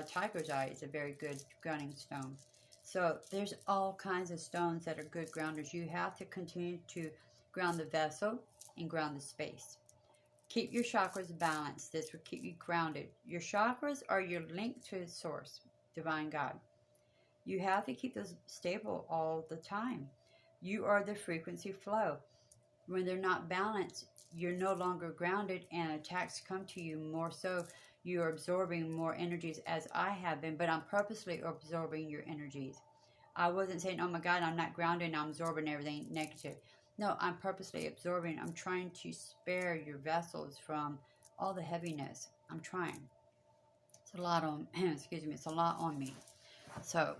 Tiger's eye is a very good grounding stone. So there's all kinds of stones that are good grounders. You have to continue to ground the vessel and ground the space. Keep your chakras balanced. This will keep you grounded. Your chakras are your link to source, divine God. You have to keep those stable all the time. You are the frequency flow. When they're not balanced, you're no longer grounded and attacks come to you more so. You're absorbing more energies as I have been, but I'm purposely absorbing your energies. I wasn't saying, oh my God, I'm not grounded and I'm absorbing everything negative. No, I'm purposely absorbing. I'm trying to spare your vessels from all the heaviness. I'm trying. It's a lot on, excuse me, it's a lot on me. So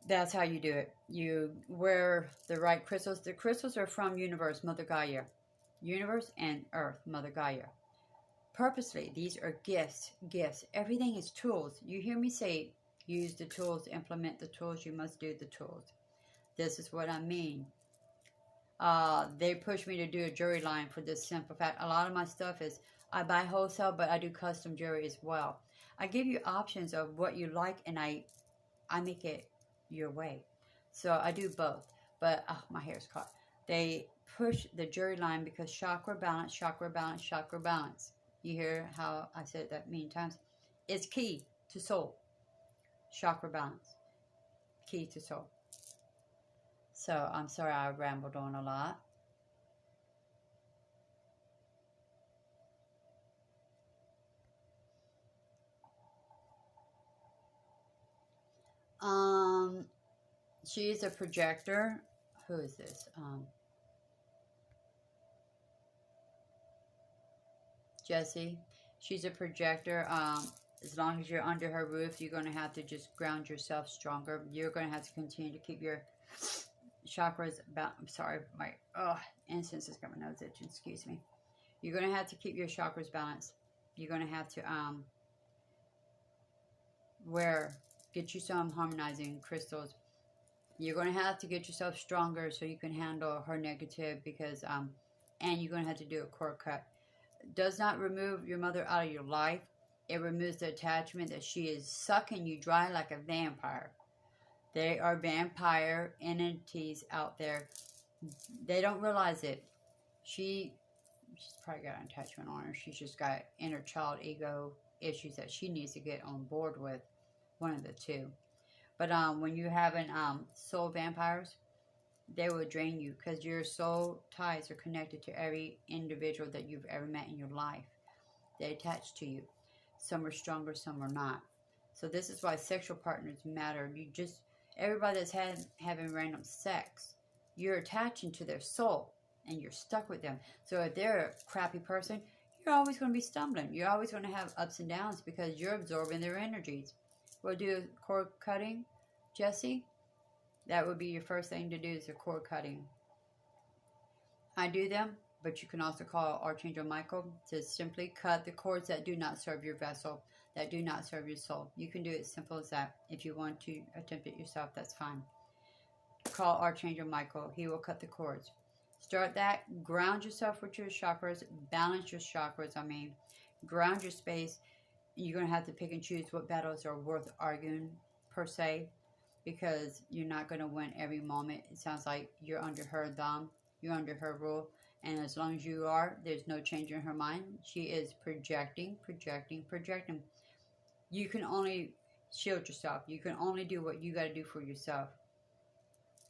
that's how you do it. You wear the right crystals. The crystals are from Universe, Mother Gaia. Universe and Earth, Mother Gaia. Purposely, these are gifts. Gifts. Everything is tools. You hear me say, use the tools, implement the tools. You must do the tools. This is what I mean. They push me to do a jewelry line for this simple fact. A lot of my stuff is, I buy wholesale, but I do custom jewelry as well. I give you options of what you like, and I make it your way. So I do both. But my hair's caught. They push the jewelry line because chakra balance, chakra balance, chakra balance. You hear how I said that many times? It's key to soul. Chakra balance. Key to soul. So I'm sorry I rambled on a lot. She is a projector. Who is this? Jessie. She's a projector. As long as you're under her roof, you're going to have to just ground yourself stronger. You're going to have to continue to keep your chakras I'm sorry, my incense has got my nose itching, excuse me. You're going to have to keep your chakras balanced. You're going to have to get you some harmonizing crystals. You're going to have to get yourself stronger so you can handle her negative, because and you're going to have to do a cord cut. Does not remove your mother out of your life. It removes the attachment that she is sucking you dry like a vampire. They are vampire entities out there. They don't realize it. She's probably got an attachment on her. She's just got inner child ego issues that she needs to get on board with. One of the two. But when you have soul vampires, they will drain you because your soul ties are connected to every individual that you've ever met in your life. They attach to you. Some are stronger, some are not. So this is why sexual partners matter. Everybody that's having random sex, you're attaching to their soul and you're stuck with them. So if they're a crappy person, you're always going to be stumbling. You're always going to have ups and downs because you're absorbing their energies. We'll do cord cutting, Jessie. That would be your first thing to do, is a cord cutting. I do them, but you can also call Archangel Michael to simply cut the cords that do not serve your vessel, that do not serve your soul. You can do it as simple as that. If you want to attempt it yourself, that's fine. Call Archangel Michael. He will cut the cords. Start that. Ground yourself with your chakras. Balance your chakras, Ground your space. You're going to have to pick and choose what battles are worth arguing, per se, because you're not going to win every moment. It sounds like you're under her thumb. You're under her rule. And as long as you are, there's no change in her mind. She is projecting, projecting, projecting. You can only shield yourself. You can only do what you got to do for yourself.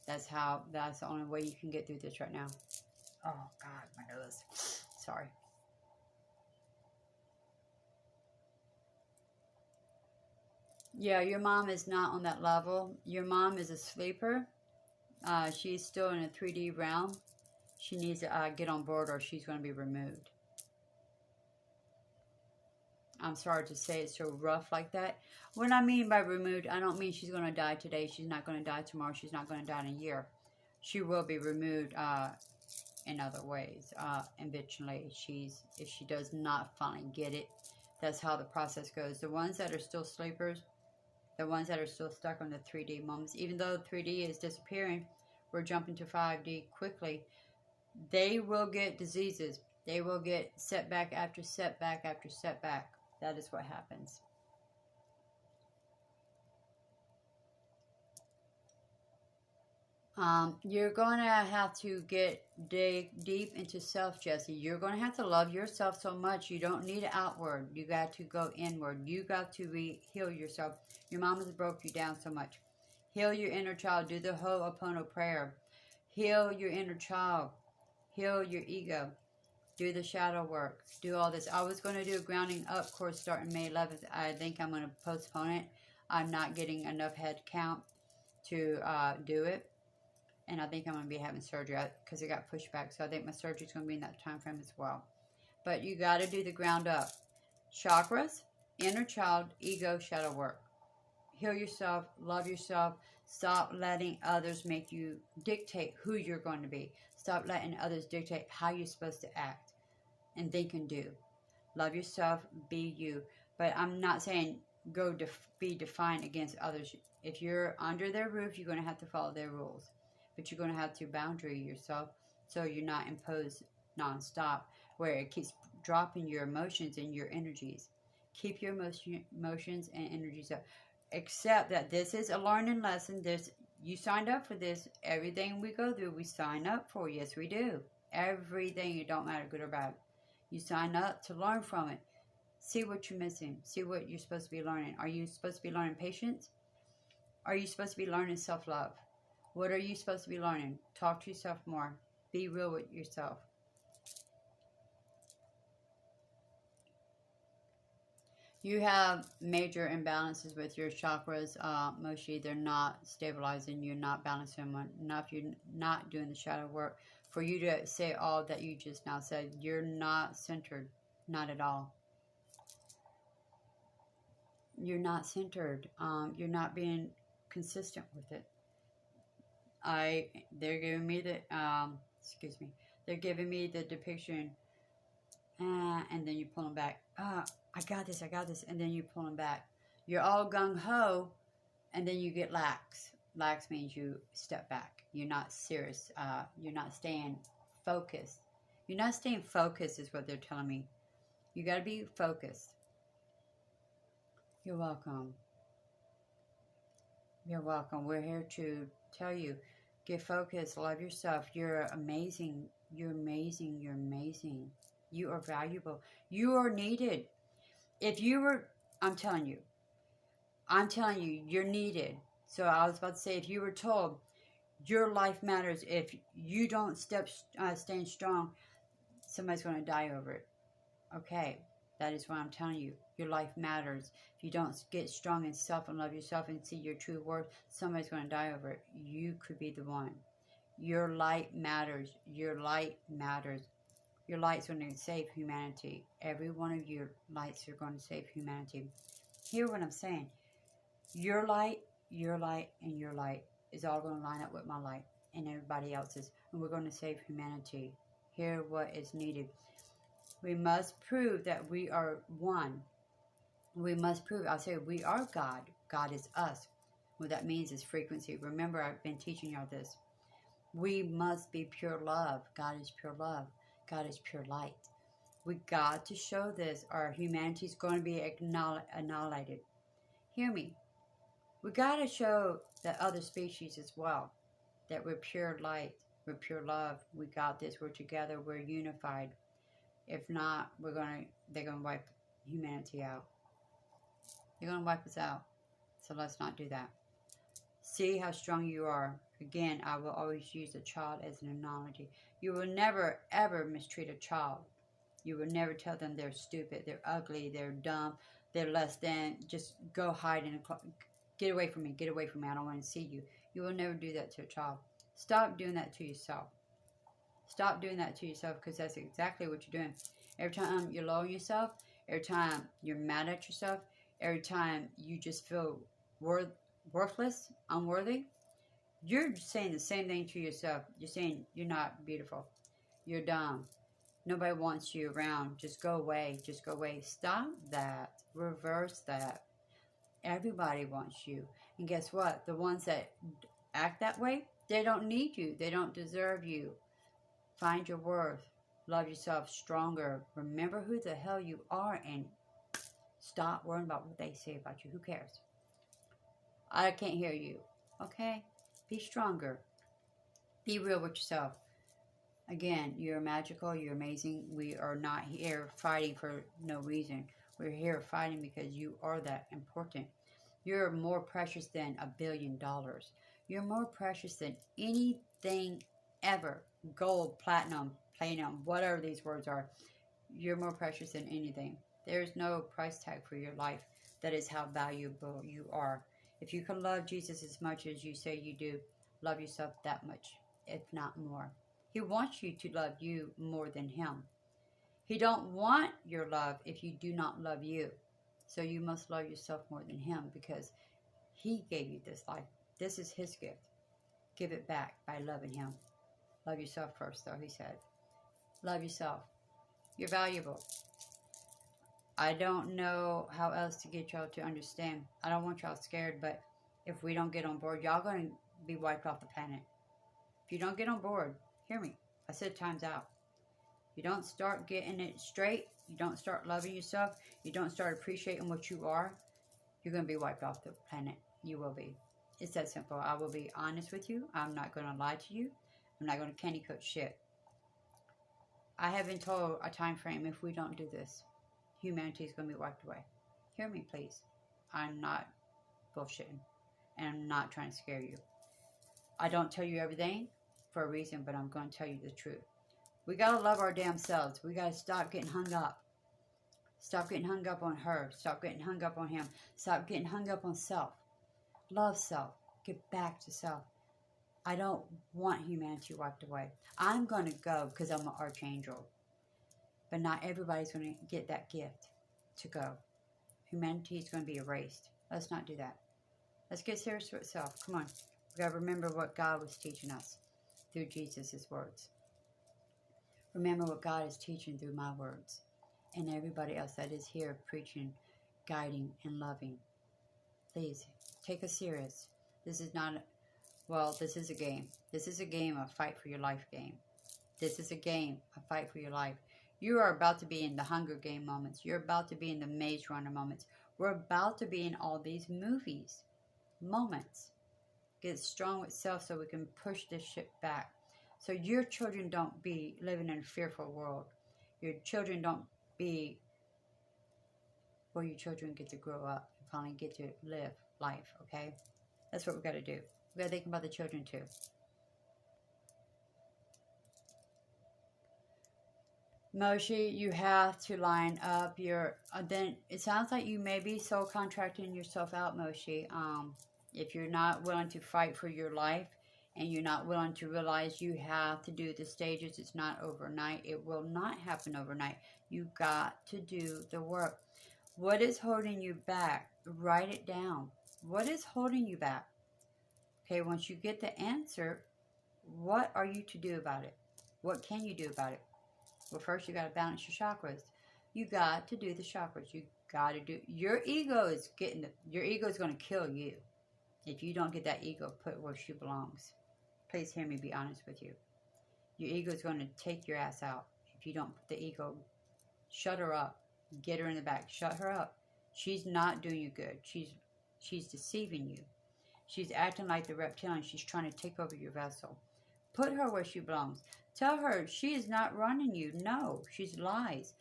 That's the only way you can get through this right now. Oh, God, my nose. Sorry. Yeah, your mom is not on that level. Your mom is a sleeper. She's still in a 3D realm. She needs to get on board or she's going to be removed. I'm sorry to say it's so rough like that. What I mean by removed, I don't mean she's going to die today. She's not going to die tomorrow. She's not going to die in a year. She will be removed in other ways. Eventually, if she does not finally get it, that's how the process goes. The ones that are still sleepers, the ones that are still stuck on the 3D moments, even though 3D is disappearing, we're jumping to 5D quickly. They will get diseases. They will get setback after setback after setback. That is what happens. You're going to have to dig deep into self, Jessie. You're going to have to love yourself so much. You don't need outward. You got to go inward. You got to heal yourself. Your mom has broke you down so much. Heal your inner child. Do the Ho'oponopono prayer. Heal your inner child. Heal your ego. Do the shadow work. Do all this. I was going to do a grounding up course starting May 11th. I think I'm going to postpone it. I'm not getting enough head count to do it. And I think I'm going to be having surgery because it got pushed back. So I think my surgery is going to be in that time frame as well. But you got to do the ground up. Chakras, inner child, ego, shadow work. Heal yourself, love yourself. Stop letting others make you dictate who you're going to be. Stop letting others dictate how you're supposed to act and think and do. Love yourself, be you. But I'm not saying go be defined against others. If you're under their roof, you're going to have to follow their rules. But you're going to have to boundary yourself so you're not imposed nonstop, where it keeps dropping your emotions and your energies. Keep your emotions and energies up. Accept that this is a learning lesson. You signed up for this. Everything we go through, we sign up for. Yes, we do. Everything, it don't matter, good or bad. You sign up to learn from it. See what you're missing. See what you're supposed to be learning. Are you supposed to be learning patience? Are you supposed to be learning self-love? What are you supposed to be learning? Talk to yourself more. Be real with yourself. You have major imbalances with your chakras. Mostly they're not stabilizing. You're not balancing them enough. You're not doing the shadow work. For you to say all that you just now said, you're not centered. Not at all. You're not centered. You're not being consistent with it. They're giving me the excuse me. They're giving me the depiction, and then you pull them back. I got this, and then you pull them back. You're all gung ho, and then you get lax. Lax means you step back. You're not serious. You're not staying focused. You're not staying focused, is what they're telling me. You got to be focused. You're welcome. You're welcome. We're here to tell you, get focused, love yourself. You're amazing. You're amazing. You're amazing. You are valuable. You are needed. If you were, I'm telling you, you're needed. So I was about to say, if you were told your life matters, if you don't stand strong, somebody's going to die over it. Okay, that is why I'm telling you, your life matters. If you don't get strong in self and love yourself and see your true worth, somebody's going to die over it. You could be the one. Your light matters. Your light matters. Your light's going to save humanity. Every one of your lights are going to save humanity. Hear what I'm saying. Your light, and your light is all going to line up with my light and everybody else's. And we're going to save humanity. Hear what is needed. We must prove that we are one. We must prove, I'll say, we are God. God is us. What that means is frequency. Remember, I've been teaching y'all this. We must be pure love. God is pure love. God is pure light. We got to show this, or humanity is going to be annihilated. Hear me. We got to show the other species as well that we're pure light. We're pure love. We got this. We're together. We're unified. If not, they're going to wipe humanity out. They're going to wipe us out. So let's not do that. See how strong you are. Again, I will always use a child as an analogy. You will never, ever mistreat a child. You will never tell them they're stupid, they're ugly, they're dumb, they're less than. Just go hide in a closet. Get away from me. Get away from me. I don't want to see you. You will never do that to a child. Stop doing that to yourself. Stop doing that to yourself, because that's exactly what you're doing. Every time you're low on yourself, every time you're mad at yourself, every time you just feel worthless, unworthy, you're saying the same thing to yourself. You're saying you're not beautiful. You're dumb. Nobody wants you around. Just go away. Just go away. Stop that. Reverse that. Everybody wants you. And guess what? The ones that act that way, they don't need you. They don't deserve you. Find your worth. Love yourself stronger. Remember who the hell you are, and stop worrying about what they say about you. Who cares? I can't hear you. Okay? Be stronger. Be real with yourself. Again, you're magical. You're amazing. We are not here fighting for no reason. We're here fighting because you are that important. You're more precious than $1 billion. You're more precious than anything ever. Gold, platinum, whatever these words are. You're more precious than anything. There's no price tag for your life. That is how valuable you are. If you can love Jesus as much as you say you do, love yourself that much, if not more. He wants you to love you more than him. He don't want your love if you do not love you. So you must love yourself more than him, because he gave you this life. This is his gift. Give it back by loving him. Love yourself first, though, he said. Love yourself. You're valuable. I don't know how else to get y'all to understand. I don't want y'all scared, but if we don't get on board, y'all going to be wiped off the planet. If you don't get on board, hear me. I said time's out. You don't start getting it straight. You don't start loving yourself. You don't start appreciating what you are. You're going to be wiped off the planet. You will be. It's that simple. I will be honest with you. I'm not going to lie to you. I'm not going to candy coat shit. I have been told a time frame. If we don't do this, humanity is going to be wiped away. Hear me, please. I'm not bullshitting. And I'm not trying to scare you. I don't tell you everything for a reason, but I'm going to tell you the truth. We got to love our damn selves. We got to stop getting hung up. Stop getting hung up on her. Stop getting hung up on him. Stop getting hung up on self. Love self. Get back to self. I don't want humanity wiped away. I'm going to go because I'm an archangel. But not everybody's going to get that gift to go. Humanity is going to be erased. Let's not do that. Let's get serious with self. Come on. We got to remember what God was teaching us through Jesus' words. Remember what God is teaching through my words. And everybody else that is here preaching, guiding, and loving. Please, take us serious. This is not, well, this is a game. This is a game, a fight for your life game. This is a game, a fight for your life. You are about to be in the Hunger Game moments. You're about to be in the Maze Runner moments. We're about to be in all these movies moments. Get strong with self so we can push this shit back. So your children don't be living in a fearful world. Your children don't be where your children get to grow up and finally get to live life, okay? That's what we got to do. We got to think about the children too. Moshi, you have to line up your, then it sounds like you may be soul contracting yourself out, Moshi. If you're not willing to fight for your life and you're not willing to realize you have to do the stages, it's not overnight. It will not happen overnight. You got to do the work. What is holding you back? Write it down. What is holding you back? Okay, once you get the answer, what are you to do about it? What can you do about it? Well, first you got to balance your chakras. You got to do the chakras. You got to do. Your ego is your ego is going to kill you if you don't get that ego put where she belongs. Please hear me be honest with you. Your ego is going to take your ass out if you don't put the ego. Shut her up. Get her in the back. Shut her up. She's not doing you good. She's deceiving you. She's acting like the reptilian. She's trying to take over your vessel. Put her where she belongs. Tell her she is not running you. No, she's lies.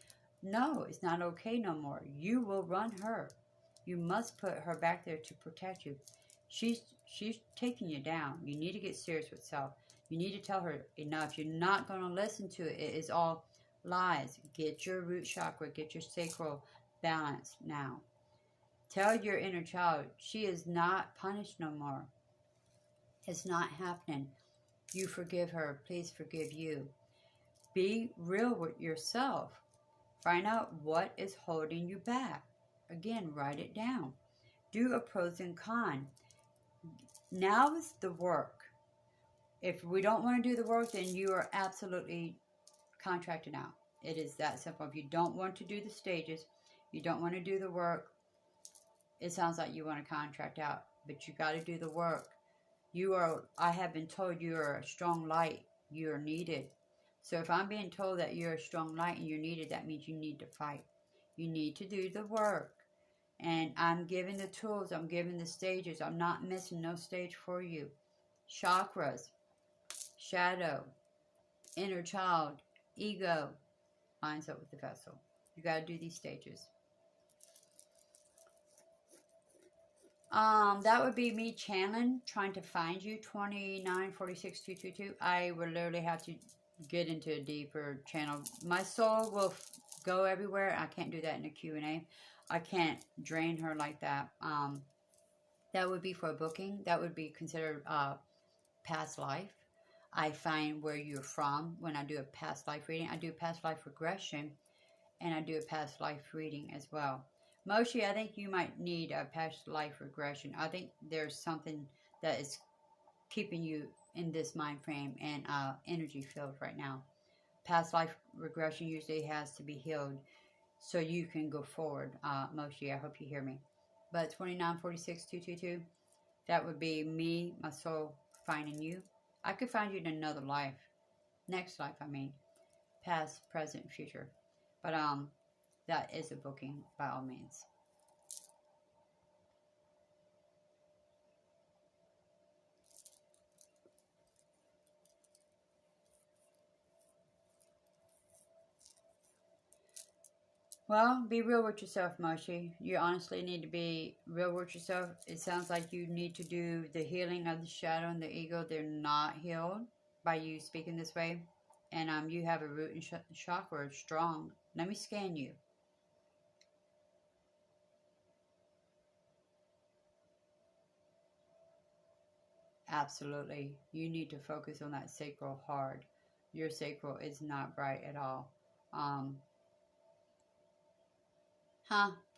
No, it's not okay no more. You will run her. You must put her back there to protect you. She's taking you down. You need to get serious with self. You need to tell her enough. You're not going to listen to it. It is all lies. Get your root chakra. Get your sacral balance now. Tell your inner child she is not punished no more. It's not happening. You forgive her. Please forgive you. Be real with yourself. Find out what is holding you back. Again, write it down. Do a pros and cons. Now is the work. If we don't want to do the work, then you are absolutely contracted out. It is that simple. If you don't want to do the stages, you don't want to do the work, it sounds like you want to contract out. But you got to do the work. I have been told you are a strong light. You are needed. So if I'm being told that you're a strong light and you're needed, that means you need to fight. You need to do the work. And I'm giving the tools. I'm giving the stages. I'm not missing no stage for you. Chakras, shadow, inner child, ego, lines up with the vessel. You got to do these stages. That would be me channeling, trying to find you, 2946222. I would literally have to get into a deeper channel. My soul will go everywhere. I can't do that in a Q&A. I can't drain her like that. That would be for a booking. That would be considered past life. I find where you're from when I do a past life reading. I do past life regression. and I do a past life reading as well. Moshi, I think you might need a past life regression. I think there's something that is keeping you in this mind frame and energy field right now. Past life regression usually has to be healed so you can go forward. Moshi, I hope you hear me. But 2946222, that would be me, my soul, finding you. I could find you in another life. Next life, I mean. Past, present, future. But that is a booking by all means. Well, be real with yourself, Moshi. You honestly need to be real with yourself. It sounds like you need to do the healing of the shadow and the ego. They're not healed by you speaking this way. And you have a root and chakra strong. Let me scan you. Absolutely. You need to focus on that sacral hard. Your sacral is not bright at all.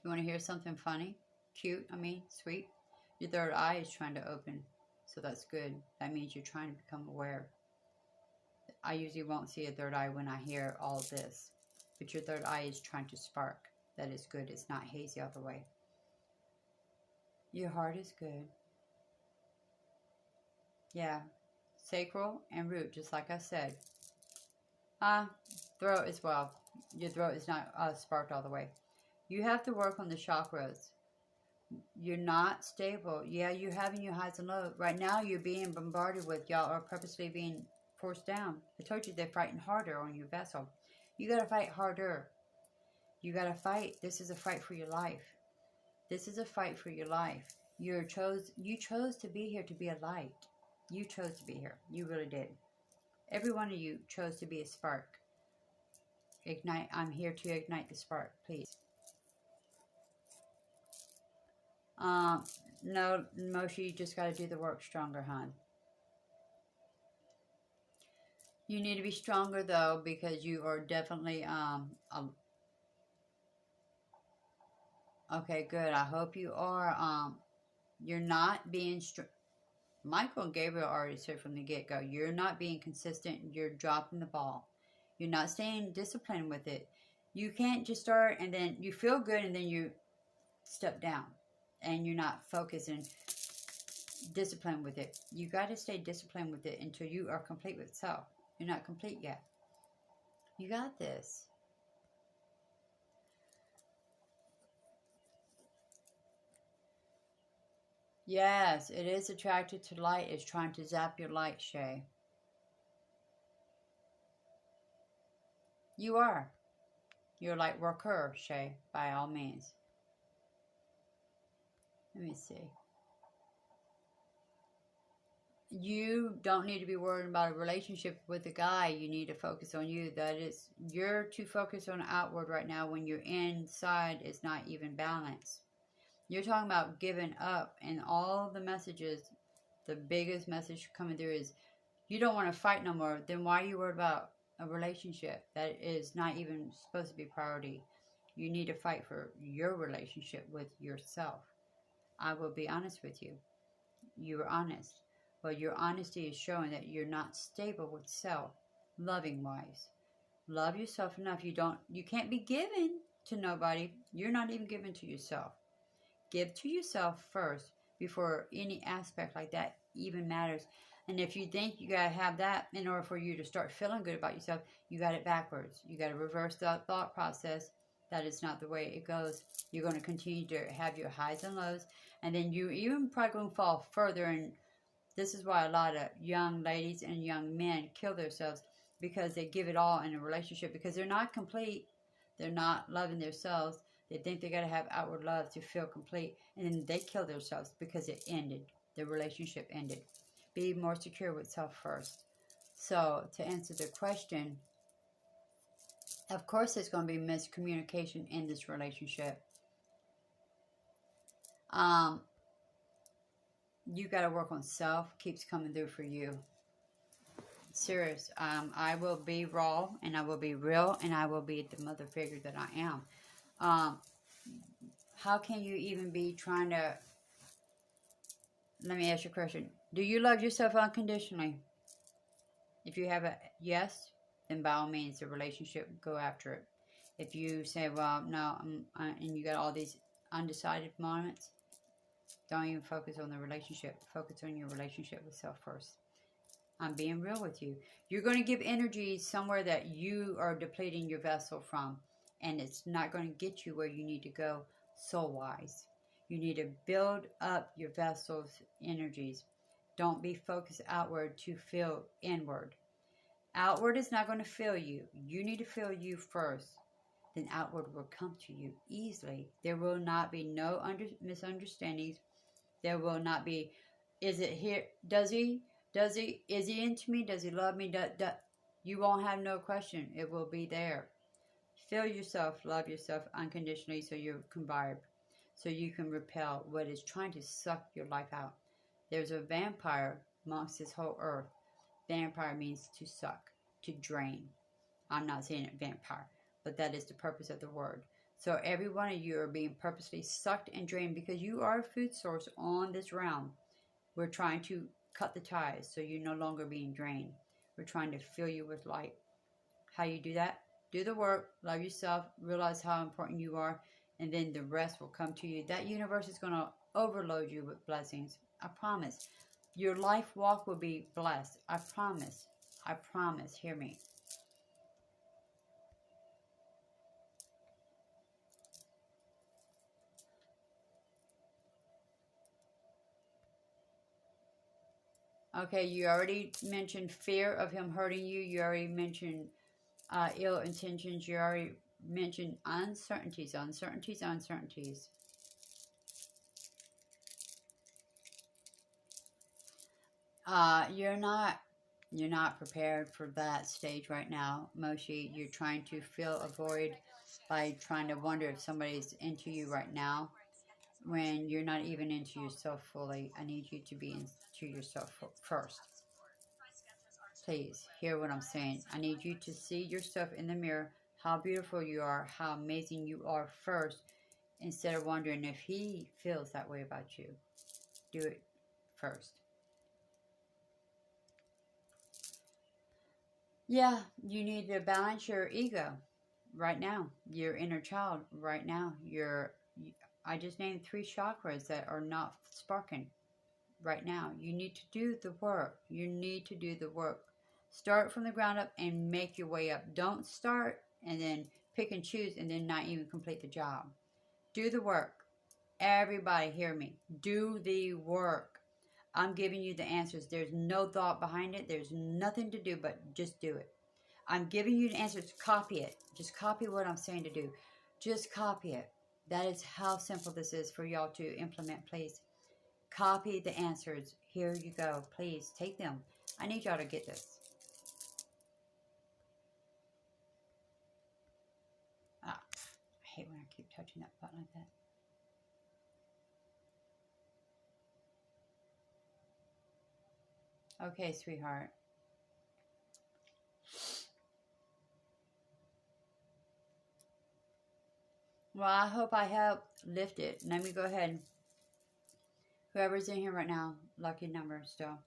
You want to hear something funny? Cute, sweet? Your third eye is trying to open. So that's good. That means you're trying to become aware. I usually won't see a third eye when I hear all this. But your third eye is trying to spark. That is good. It's not hazy all the way. Your heart is good. Yeah. Sacral and root, just like I said. Throat as well. Your throat is not sparked all the way. You have to work on the chakras. You're not stable. Yeah, you're having your highs and lows. Right now, you're being bombarded with, y'all are purposely being forced down. I told you they're fighting harder on your vessel. You got to fight harder. You got to fight. This is a fight for your life. This is a fight for your life. You chose to be here to be a light. You chose to be here. You really did. Every one of you chose to be a spark. Ignite. I'm here to ignite the spark, please. No, Moshi, you just got to do the work stronger, hon. You need to be stronger, though, because you are definitely, okay, good. I hope you are, you're not being, Michael and Gabriel already said from the get-go, you're not being consistent. You're dropping the ball. You're not staying disciplined with it. You can't just start and then you feel good and then you step down and you're not focused and disciplined with it. You got to stay disciplined with it until you are complete with self. You're not complete yet. You got this. Yes, it is attracted to light. It's trying to zap your light, Shay. You are. You're a light worker, Shay, by all means. Let me see. You don't need to be worried about a relationship with a guy. You need to focus on you. You're too focused on outward right now when your inside is not even balanced. You're talking about giving up, and all the messages, the biggest message coming through is you don't want to fight no more. Then why are you worried about a relationship that is not even supposed to be priority? You need to fight for your relationship with yourself. I will be honest with you. You are honest. But your honesty is showing that you're not stable with self, loving wise. Love yourself enough. You can't be given to nobody. You're not even given to yourself. Give to yourself first before any aspect like that even matters. And if you think you gotta have that in order for you to start feeling good about yourself, you got it backwards. You gotta reverse that thought process. That is not the way it goes. You're going to continue to have your highs and lows, and then you even probably going to fall further. And this is why a lot of young ladies and young men kill themselves, because they give it all in a relationship because they're not complete. They're not loving themselves. They think they got to have outward love to feel complete, and then they kill themselves because it ended. The relationship ended. Be more secure with self first. So to answer the question, of course there's going to be miscommunication in this relationship. You got to work on self. Keeps coming through for you. Serious. I will be raw, and I will be real, and I will be the mother figure that I am. How can you even be trying to... Let me ask you a question. Do you love yourself unconditionally? If you have a yes, then by all means, the relationship, go after it. If you say, well, no, and you got all these undecided moments, don't even focus on the relationship. Focus on your relationship with self first. I'm being real with you. You're going to give energy somewhere that you are depleting your vessel from, and it's not going to get you where you need to go soul-wise. You need to build up your vessel's energies. Don't be focused outward to feel inward. Outward is not going to fill you. You need to fill you first. Then outward will come to you easily. There will not be no misunderstandings. There will not be, is it here? Is he into me? Does he love me? You won't have no question. It will be there. Feel yourself, love yourself unconditionally so you can vibe, so you can repel what is trying to suck your life out. There's a vampire amongst this whole earth. Vampire means to suck, to drain. I'm not saying it vampire, but that is the purpose of the word. So every one of you are being purposely sucked and drained because you are a food source on this realm. We're trying to cut the ties so you're no longer being drained. We're trying to fill you with light. How you do that? Do the work, love yourself, realize how important you are, and then the rest will come to you. That universe is going to overload you with blessings. I promise. Your life walk will be blessed. I promise. I promise. Hear me. Okay, you already mentioned fear of him hurting you. You already mentioned ill intentions. You already mentioned uncertainties. You're not prepared for that stage right now, Moshi. You're trying to fill a void by trying to wonder if somebody's into you right now when you're not even into yourself fully. I need you to be into yourself first. Please hear what I'm saying. I need you to see yourself in the mirror, how beautiful you are, how amazing you are first, instead of wondering if he feels that way about you. Do it first. Yeah, you need to balance your ego right now, your inner child right now. I just named 3 chakras that are not sparking right now. You need to do the work. You need to do the work. Start from the ground up and make your way up. Don't start and then pick and choose and then not even complete the job. Do the work. Everybody hear me. Do the work. I'm giving you the answers. There's no thought behind it. There's nothing to do but just do it. I'm giving you the answers. Copy it. Just copy what I'm saying to do. Just copy it. That is how simple this is for y'all to implement, please. Copy the answers. Here you go. Please take them. I need y'all to get this. I hate when I keep touching that button like that. Okay, sweetheart. Well, I hope I helped lift it. Let me go ahead. Whoever's in here right now, lucky number still.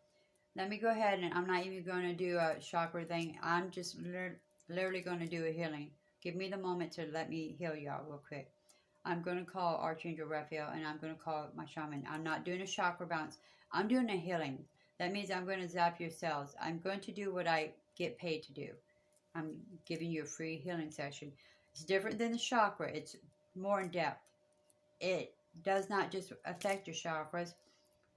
Let me go ahead, and I'm not even going to do a chakra thing. I'm just literally going to do a healing. Give me the moment to let me heal y'all real quick. I'm going to call Archangel Raphael, and I'm going to call my shaman. I'm not doing a chakra bounce. I'm doing a healing. That means I'm going to zap your cells. I'm going to do what I get paid to do. I'm giving you a free healing session. It's different than the chakra. It's more in depth. It does not just affect your chakras.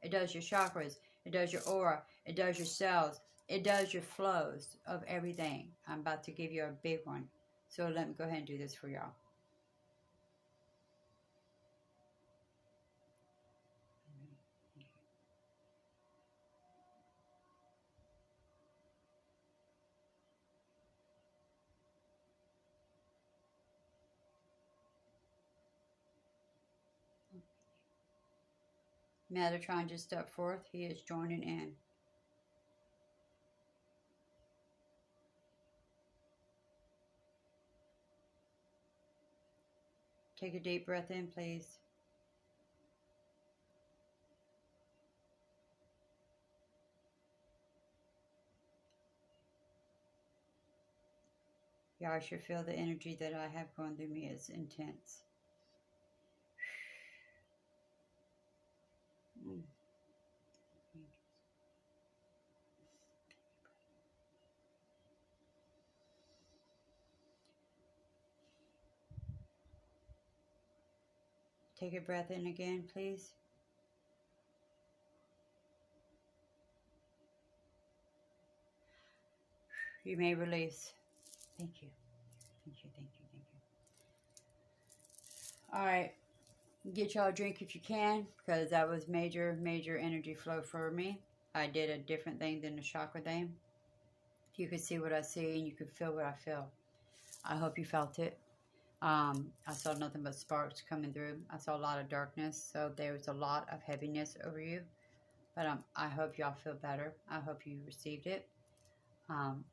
It does your chakras. It does your aura. It does your cells. It does your flows of everything. I'm about to give you a big one. So let me go ahead and do this for y'all. Metatron just stepped forth. He is joining in. Take a deep breath in, please. Y'all should feel the energy that I have going through me is intense. Take a breath in again, please. You may release. Thank you. Thank you, thank you, thank you. All right. Get y'all a drink if you can, because that was major energy flow for me. I did a different thing than the chakra thing. You could see what I see and you could feel what I feel. I hope you felt it. I saw nothing but sparks coming through. I saw a lot of darkness, so there was a lot of heaviness over you. But I hope y'all feel better. I hope you received it.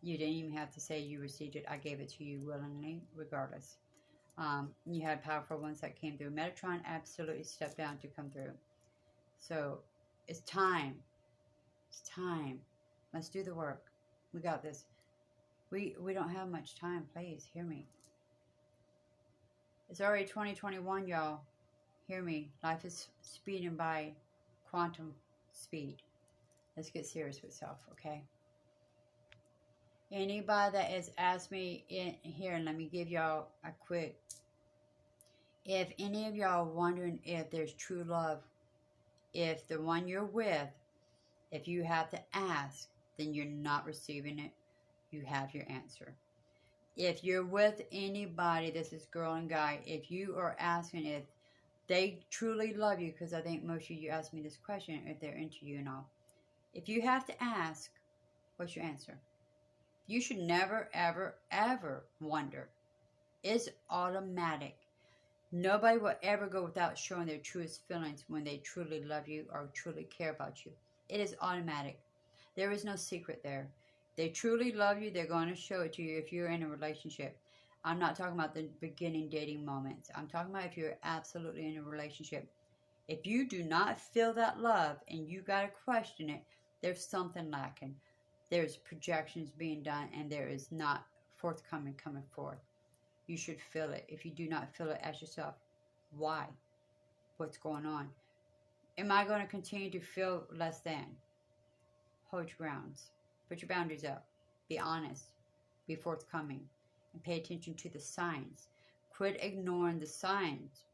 You didn't even have to say you received it. I gave it to you willingly, regardless. You had powerful ones that came through. Metatron absolutely stepped down to come through. So it's time. It's time. Let's do the work. We got this. We don't have much time. Please hear me. It's already 2021, y'all. Hear me. Life is speeding by quantum speed. Let's get serious with self, okay? Anybody that has asked me in here, and let me give y'all a quick. If any of y'all wondering if there's true love, if the one you're with, if you have to ask, then you're not receiving it. You have your answer. If you're with anybody, this is girl and guy, if you are asking if they truly love you, because I think most of you ask me this question, if they're into you and all. If you have to ask, what's your answer? You should never, ever, ever wonder. It's automatic. Nobody will ever go without showing their truest feelings when they truly love you or truly care about you. It is automatic. There is no secret there. They truly love you, they're going to show it to you if you're in a relationship. I'm not talking about the beginning dating moments. I'm talking about if you're absolutely in a relationship. If you do not feel that love and you got to question it, there's something lacking. There's projections being done and there is not coming forth. You should feel it. If you do not feel it, ask yourself, why? What's going on? Am I going to continue to feel less than? Hold your grounds. Put your boundaries up. Be honest. Be forthcoming. And pay attention to the signs. Quit ignoring the signs.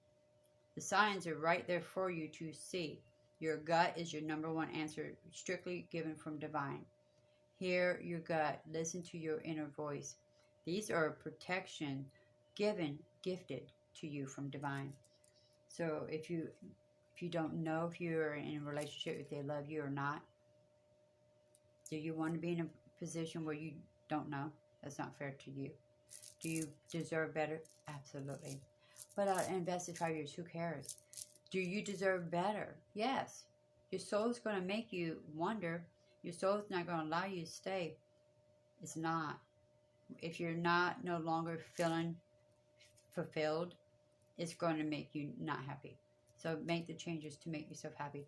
The signs are right there for you to see. Your gut is your number one answer, strictly given from divine. Hear your gut. Listen to your inner voice. These are protection gifted to you from divine. So if you don't know if you're in a relationship, if they love you or not, do you want to be in a position where you don't know? That's not fair to you. Do you deserve better? Absolutely. But I invested 5 years. Who cares? Do you deserve better? Yes. Your soul's going to make you wonder. Your soul's not going to allow you to stay. It's not. If you're not no longer feeling fulfilled, it's going to make you not happy. So make the changes to make yourself happy.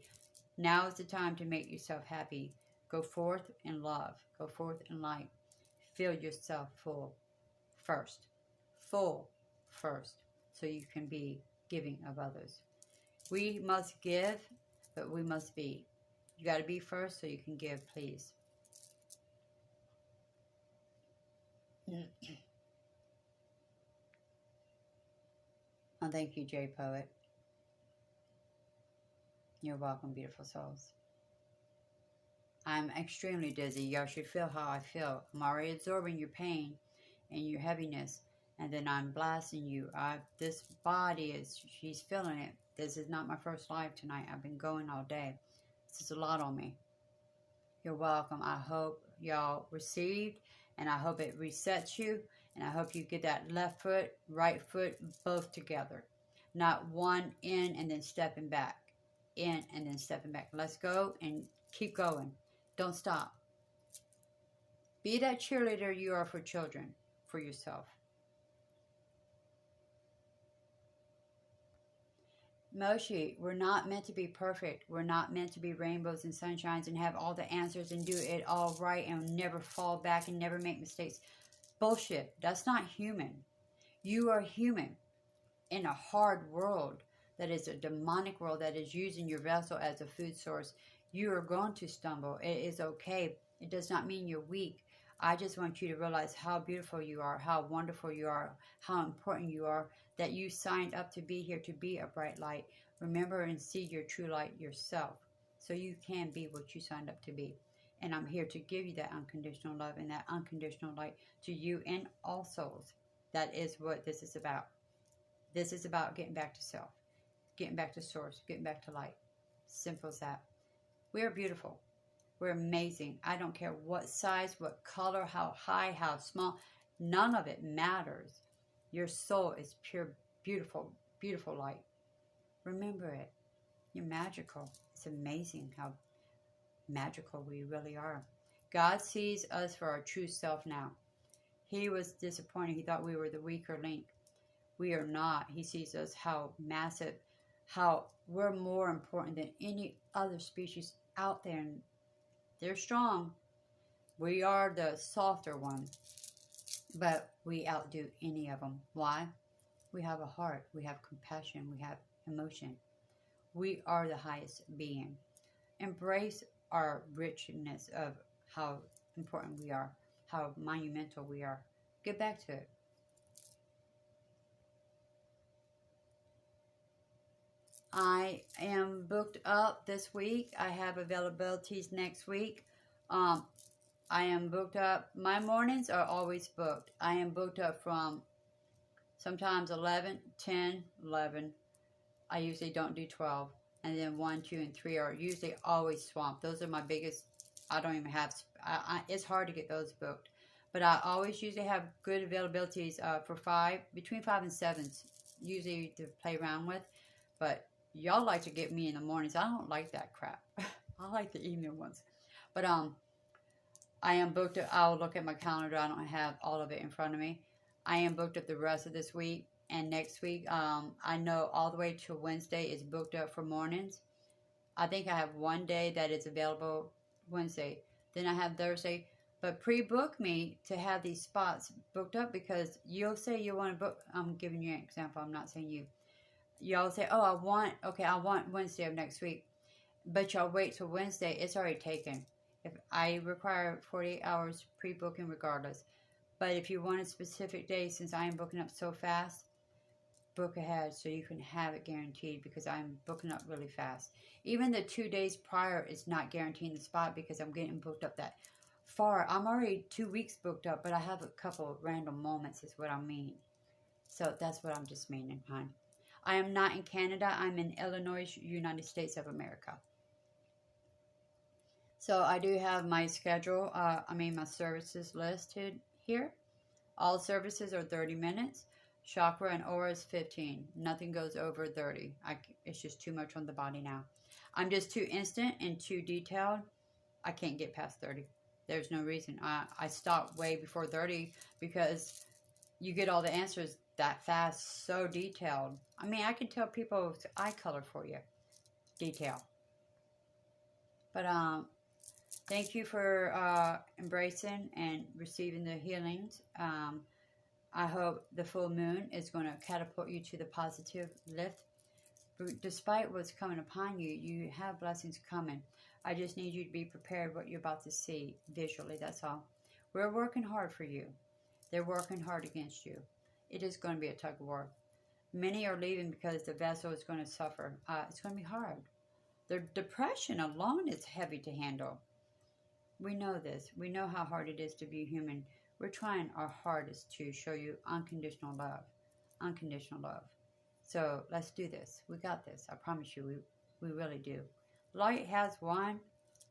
Now is the time to make yourself happy. Go forth in love. Go forth in light. Feel yourself full first. Full first. So you can be giving of others. We must give, but we must be. You got to be first so you can give, please. Oh, thank you, J Poet. You're welcome, beautiful souls. I'm extremely dizzy. Y'all should feel how I feel. I'm already absorbing your pain and your heaviness, and then I'm blasting you. This body she's feeling it. This is not my first live tonight. I've been going all day. This is a lot on me. You're welcome. I hope y'all received, and I hope it resets you, and I hope you get that left foot, right foot, both together. Not one in and then stepping back. In and then stepping back. Let's go and keep going. Don't stop. Be that cheerleader you are for children, for yourself. Moshi, we're not meant to be perfect. We're not meant to be rainbows and sunshines and have all the answers and do it all right and never fall back and never make mistakes. Bullshit. That's not human. You are human in a hard world that is a demonic world that is using your vessel as a food source. You are going to stumble. It is okay. It does not mean you're weak. I just want you to realize how beautiful you are, how wonderful you are, how important you are, that you signed up to be here to be a bright light. Remember and see your true light yourself so you can be what you signed up to be. And I'm here to give you that unconditional love and that unconditional light to you and all souls. That is what this is about. This is about getting back to self, getting back to source, getting back to light. Simple as that. We are beautiful. We're amazing. I don't care what size, what color, how high, how small. None of it matters. Your soul is pure, beautiful, beautiful light. Remember it. You're magical. It's amazing how magical we really are. God sees us for our true self now. He was disappointed. He thought we were the weaker link. We are not. He sees us how massive, how we're more important than any other species out there. And they're strong. We are the softer one, but we outdo any of them. Why? We have a heart. We have compassion. We have emotion. We are the highest being. Embrace our richness of how important we are, how monumental we are. Get back to it. I am booked up this week. I have availabilities next week. I am booked up. My mornings are always booked. I am booked up from sometimes 11, 10, 11. I usually don't do 12. And then 1, 2, and 3 are usually always swamped. Those are my biggest. I don't even have. It's hard to get those booked. But I always usually have good availabilities for 5, between 5 and 7, usually to play around with. But y'all like to get me in the mornings. I don't like that crap. I like the evening ones. But I am booked up. I'll look at my calendar. I don't have all of it in front of me. I am booked up the rest of this week and next week. I know all the way to Wednesday is booked up for mornings. I think I have one day that is available Wednesday. Then I have Thursday. But pre-book me to have these spots booked up because you'll say you want to book. I'm giving you an example. I'm not saying you. Y'all say, oh, I want Wednesday of next week. But y'all wait till Wednesday. It's already taken. If I require 48 hours pre-booking regardless. But if you want a specific day, since I am booking up so fast, book ahead so you can have it guaranteed because I'm booking up really fast. Even the 2 days prior is not guaranteeing the spot because I'm getting booked up that far. I'm already 2 weeks booked up, but I have a couple of random moments is what I mean. So that's what I'm just meaning, hon. I am not in Canada. I'm in Illinois, United States of America. So I do have my schedule, my services listed here. All services are 30 minutes. Chakra and aura is 15. Nothing goes over 30. It's just too much on the body now. I'm just too instant and too detailed. I can't get past 30. There's no reason. I stopped way before 30 because you get all the answers that fast, so detailed. I mean, I can tell people's eye color for you. Detail. But thank you for embracing and receiving the healings. I hope the full moon is going to catapult you to the positive lift. Despite what's coming upon you, you have blessings coming. I just need you to be prepared what you're about to see visually, that's all. We're working hard for you. They're working hard against you. It is going to be a tug of war. Many are leaving because the vessel is going to suffer. It's going to be hard. The depression alone is heavy to handle. We know this. We know how hard it is to be human. We're trying our hardest to show you unconditional love. Unconditional love. So let's do this. We got this. I promise you, we really do. Light has won.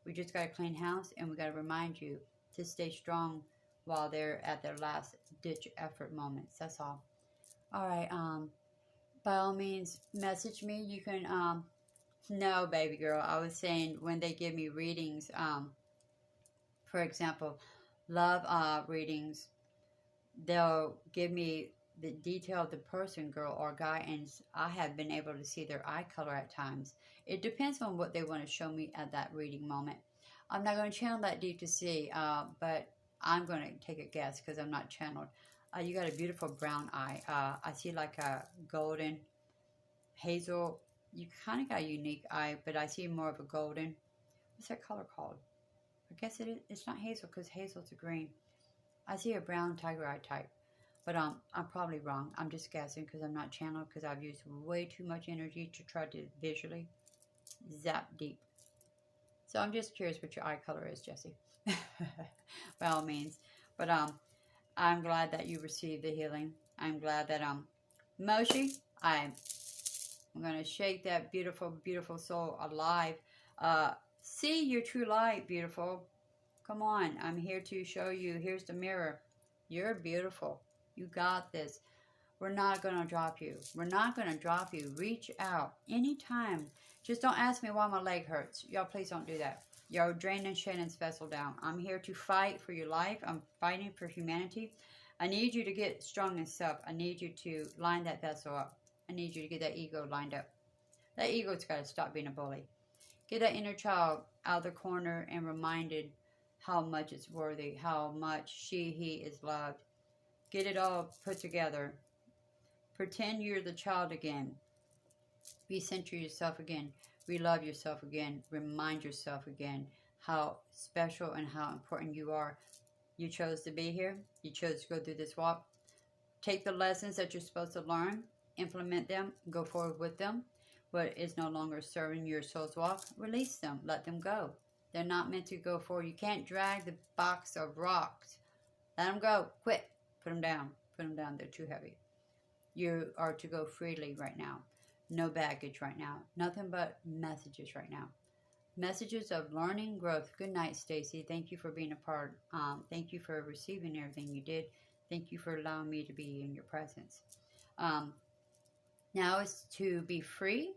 We just got to clean house, and we got to remind you to stay strong while they're at their last ditch effort moments. That's all. All right. By all means, message me. You can. No, baby girl. I was saying when they give me readings. For example, love readings. They'll give me the detail of the person, girl or guy, and I have been able to see their eye color at times. It depends on what they want to show me at that reading moment. I'm not going to channel that deep to see, but I'm going to take a guess because I'm not channeled. You got a beautiful brown eye. I see like a golden, hazel. You kind of got a unique eye, but I see more of a golden. What's that color called? I guess it is. It's not hazel because hazel's a green. I see a brown tiger eye type. But I'm probably wrong. I'm just guessing because I'm not channeled because I've used way too much energy to try to visually zap deep. So I'm just curious what your eye color is, Jessie. By all means. But I'm glad that you received the healing. I'm glad that Moshi, I'm going to shake that beautiful, beautiful soul alive. See your true light, beautiful. Come on. I'm here to show you. Here's the mirror. You're beautiful. You got this. We're not going to drop you. We're not going to drop you. Reach out anytime. Just don't ask me why my leg hurts. Y'all, please don't do that. Y'all draining Shannon's vessel down. I'm here to fight for your life. I'm fighting for humanity. I need you to get strong in self. I need you to line that vessel up. I need you to get that ego lined up. That ego's got to stop being a bully. Get that inner child out of the corner and reminded how much it's worthy, how much he is loved. Get it all put together. Pretend you're the child again. Recenter yourself again. Relove yourself again. Remind yourself again how special and how important you are. You chose to be here. You chose to go through this walk. Take the lessons that you're supposed to learn. Implement them. Go forward with them. What is no longer serving your soul's walk, release them. Let them go. They're not meant to go forward. You can't drag the box of rocks. Let them go. Quit. Put them down. Put them down. They're too heavy. You are to go freely right now. No baggage right now. Nothing but messages right now. Messages of learning, growth. Good night, Stacy. Thank you for being a part. Thank you for receiving everything you did. Thank you for allowing me to be in your presence. Now is to be free.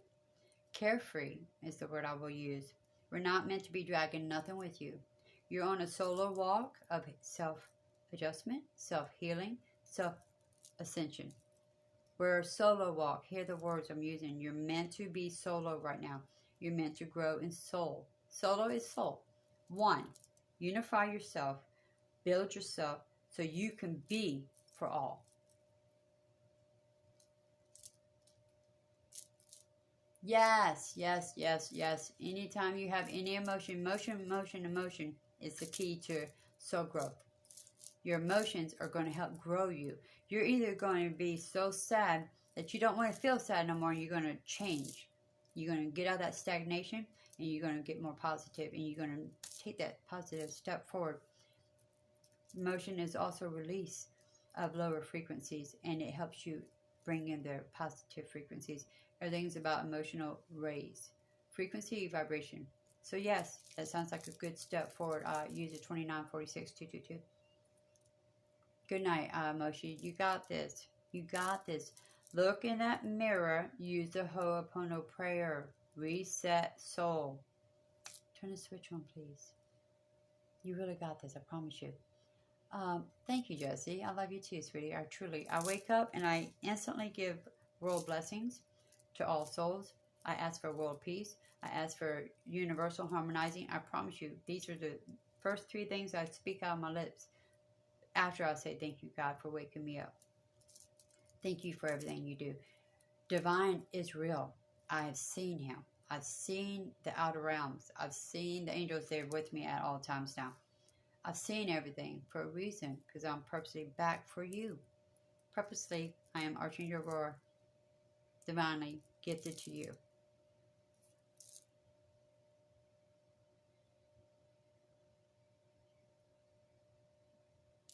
Carefree is the word I will use. We're not meant to be dragging nothing with you. You're on a solo walk of self-adjustment, self-healing, self-ascension. We're a solo walk. Hear the words I'm using. You're meant to be solo right now. You're meant to grow in soul. Solo is soul. One, unify yourself. Build yourself so you can be for all. Yes, yes, yes, yes. Anytime you have any emotion is the key to soul growth. Your emotions are going to help grow you. You're either going to be so sad that you don't want to feel sad no more, and you're going to change. You're going to get out of that stagnation, and you're going to get more positive, and you're going to take that positive step forward. Emotion is also release of lower frequencies, and it helps you bring in the positive frequencies. Everything's about emotional raise. Frequency, vibration. So yes, that sounds like a good step forward. Use it 2946222. Good night, Moshi. You got this. You got this. Look in that mirror. Use the Ho'oponopono prayer. Reset soul. Turn the switch on, please. You really got this. I promise you. Thank you, Jessie. I love you too, sweetie. I wake up and I instantly give world blessings to all souls. I ask for world peace. I ask for universal harmonizing. I promise you, these are the first three things I speak out of my lips after I say thank you, God, for waking me up. Thank you for everything you do. Divine is real. I have seen him. I've seen the outer realms. I've seen the angels there with me at all times now. I've seen everything for a reason, because I'm purposely back for you. Purposely, I am Archangel Aurora, divinely gifted to you.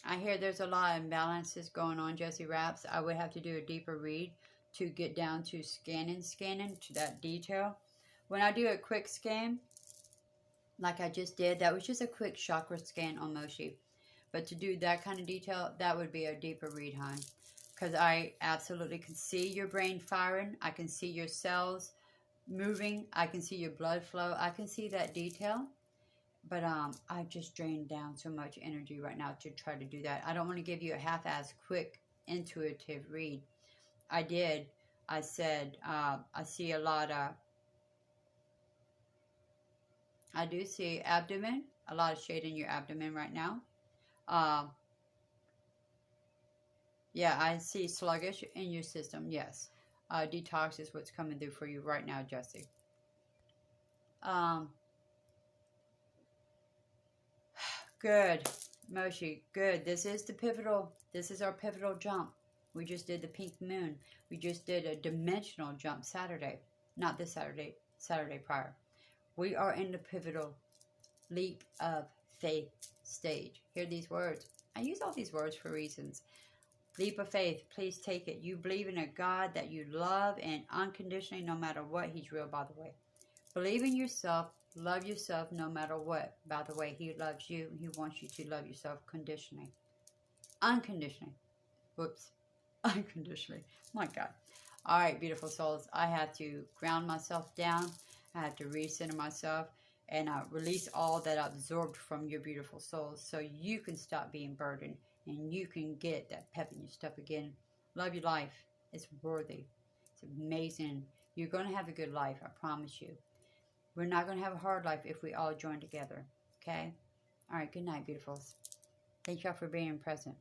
I hear there's a lot of imbalances going on, Jessie Raps. I would have to do a deeper read to get down to scanning to that detail. When I do a quick scan, like I just did, that was just a quick chakra scan on Moshi. But to do that kind of detail, that would be a deeper read, hon. Because I absolutely can see your brain firing. I can see your cells moving. I can see your blood flow. I can see that detail. But I've just drained down so much energy right now to try to do that. I don't want to give you a half-ass quick intuitive read. I did. I said, I see a lot of, I do see abdomen, a lot of shade in your abdomen right now. Yeah, I see sluggish in your system, yes. Detox is what's coming through for you right now, Jesse. Good, Moshi, good. This is our pivotal jump. We just did the pink moon. We just did a dimensional jump Saturday. Not this Saturday, Saturday prior. We are in the pivotal leap of faith stage. Hear these words. I use all these words for reasons. Leap of faith, please take it. You believe in a God that you love and unconditionally, no matter what. He's real, by the way. Believe in yourself. Love yourself no matter what. By the way, he loves you. He wants you to love yourself conditionally. Unconditionally. Whoops. Unconditionally. My God. All right, beautiful souls. I have to ground myself down. I have to recenter myself and release all that I absorbed from your beautiful souls so you can stop being burdened and you can get that pep in your step again. Love your life. It's worthy. It's amazing. You're going to have a good life. I promise you. We're not going to have a hard life if we all join together. Okay? All right. Good night, beautifuls. Thank y'all for being present.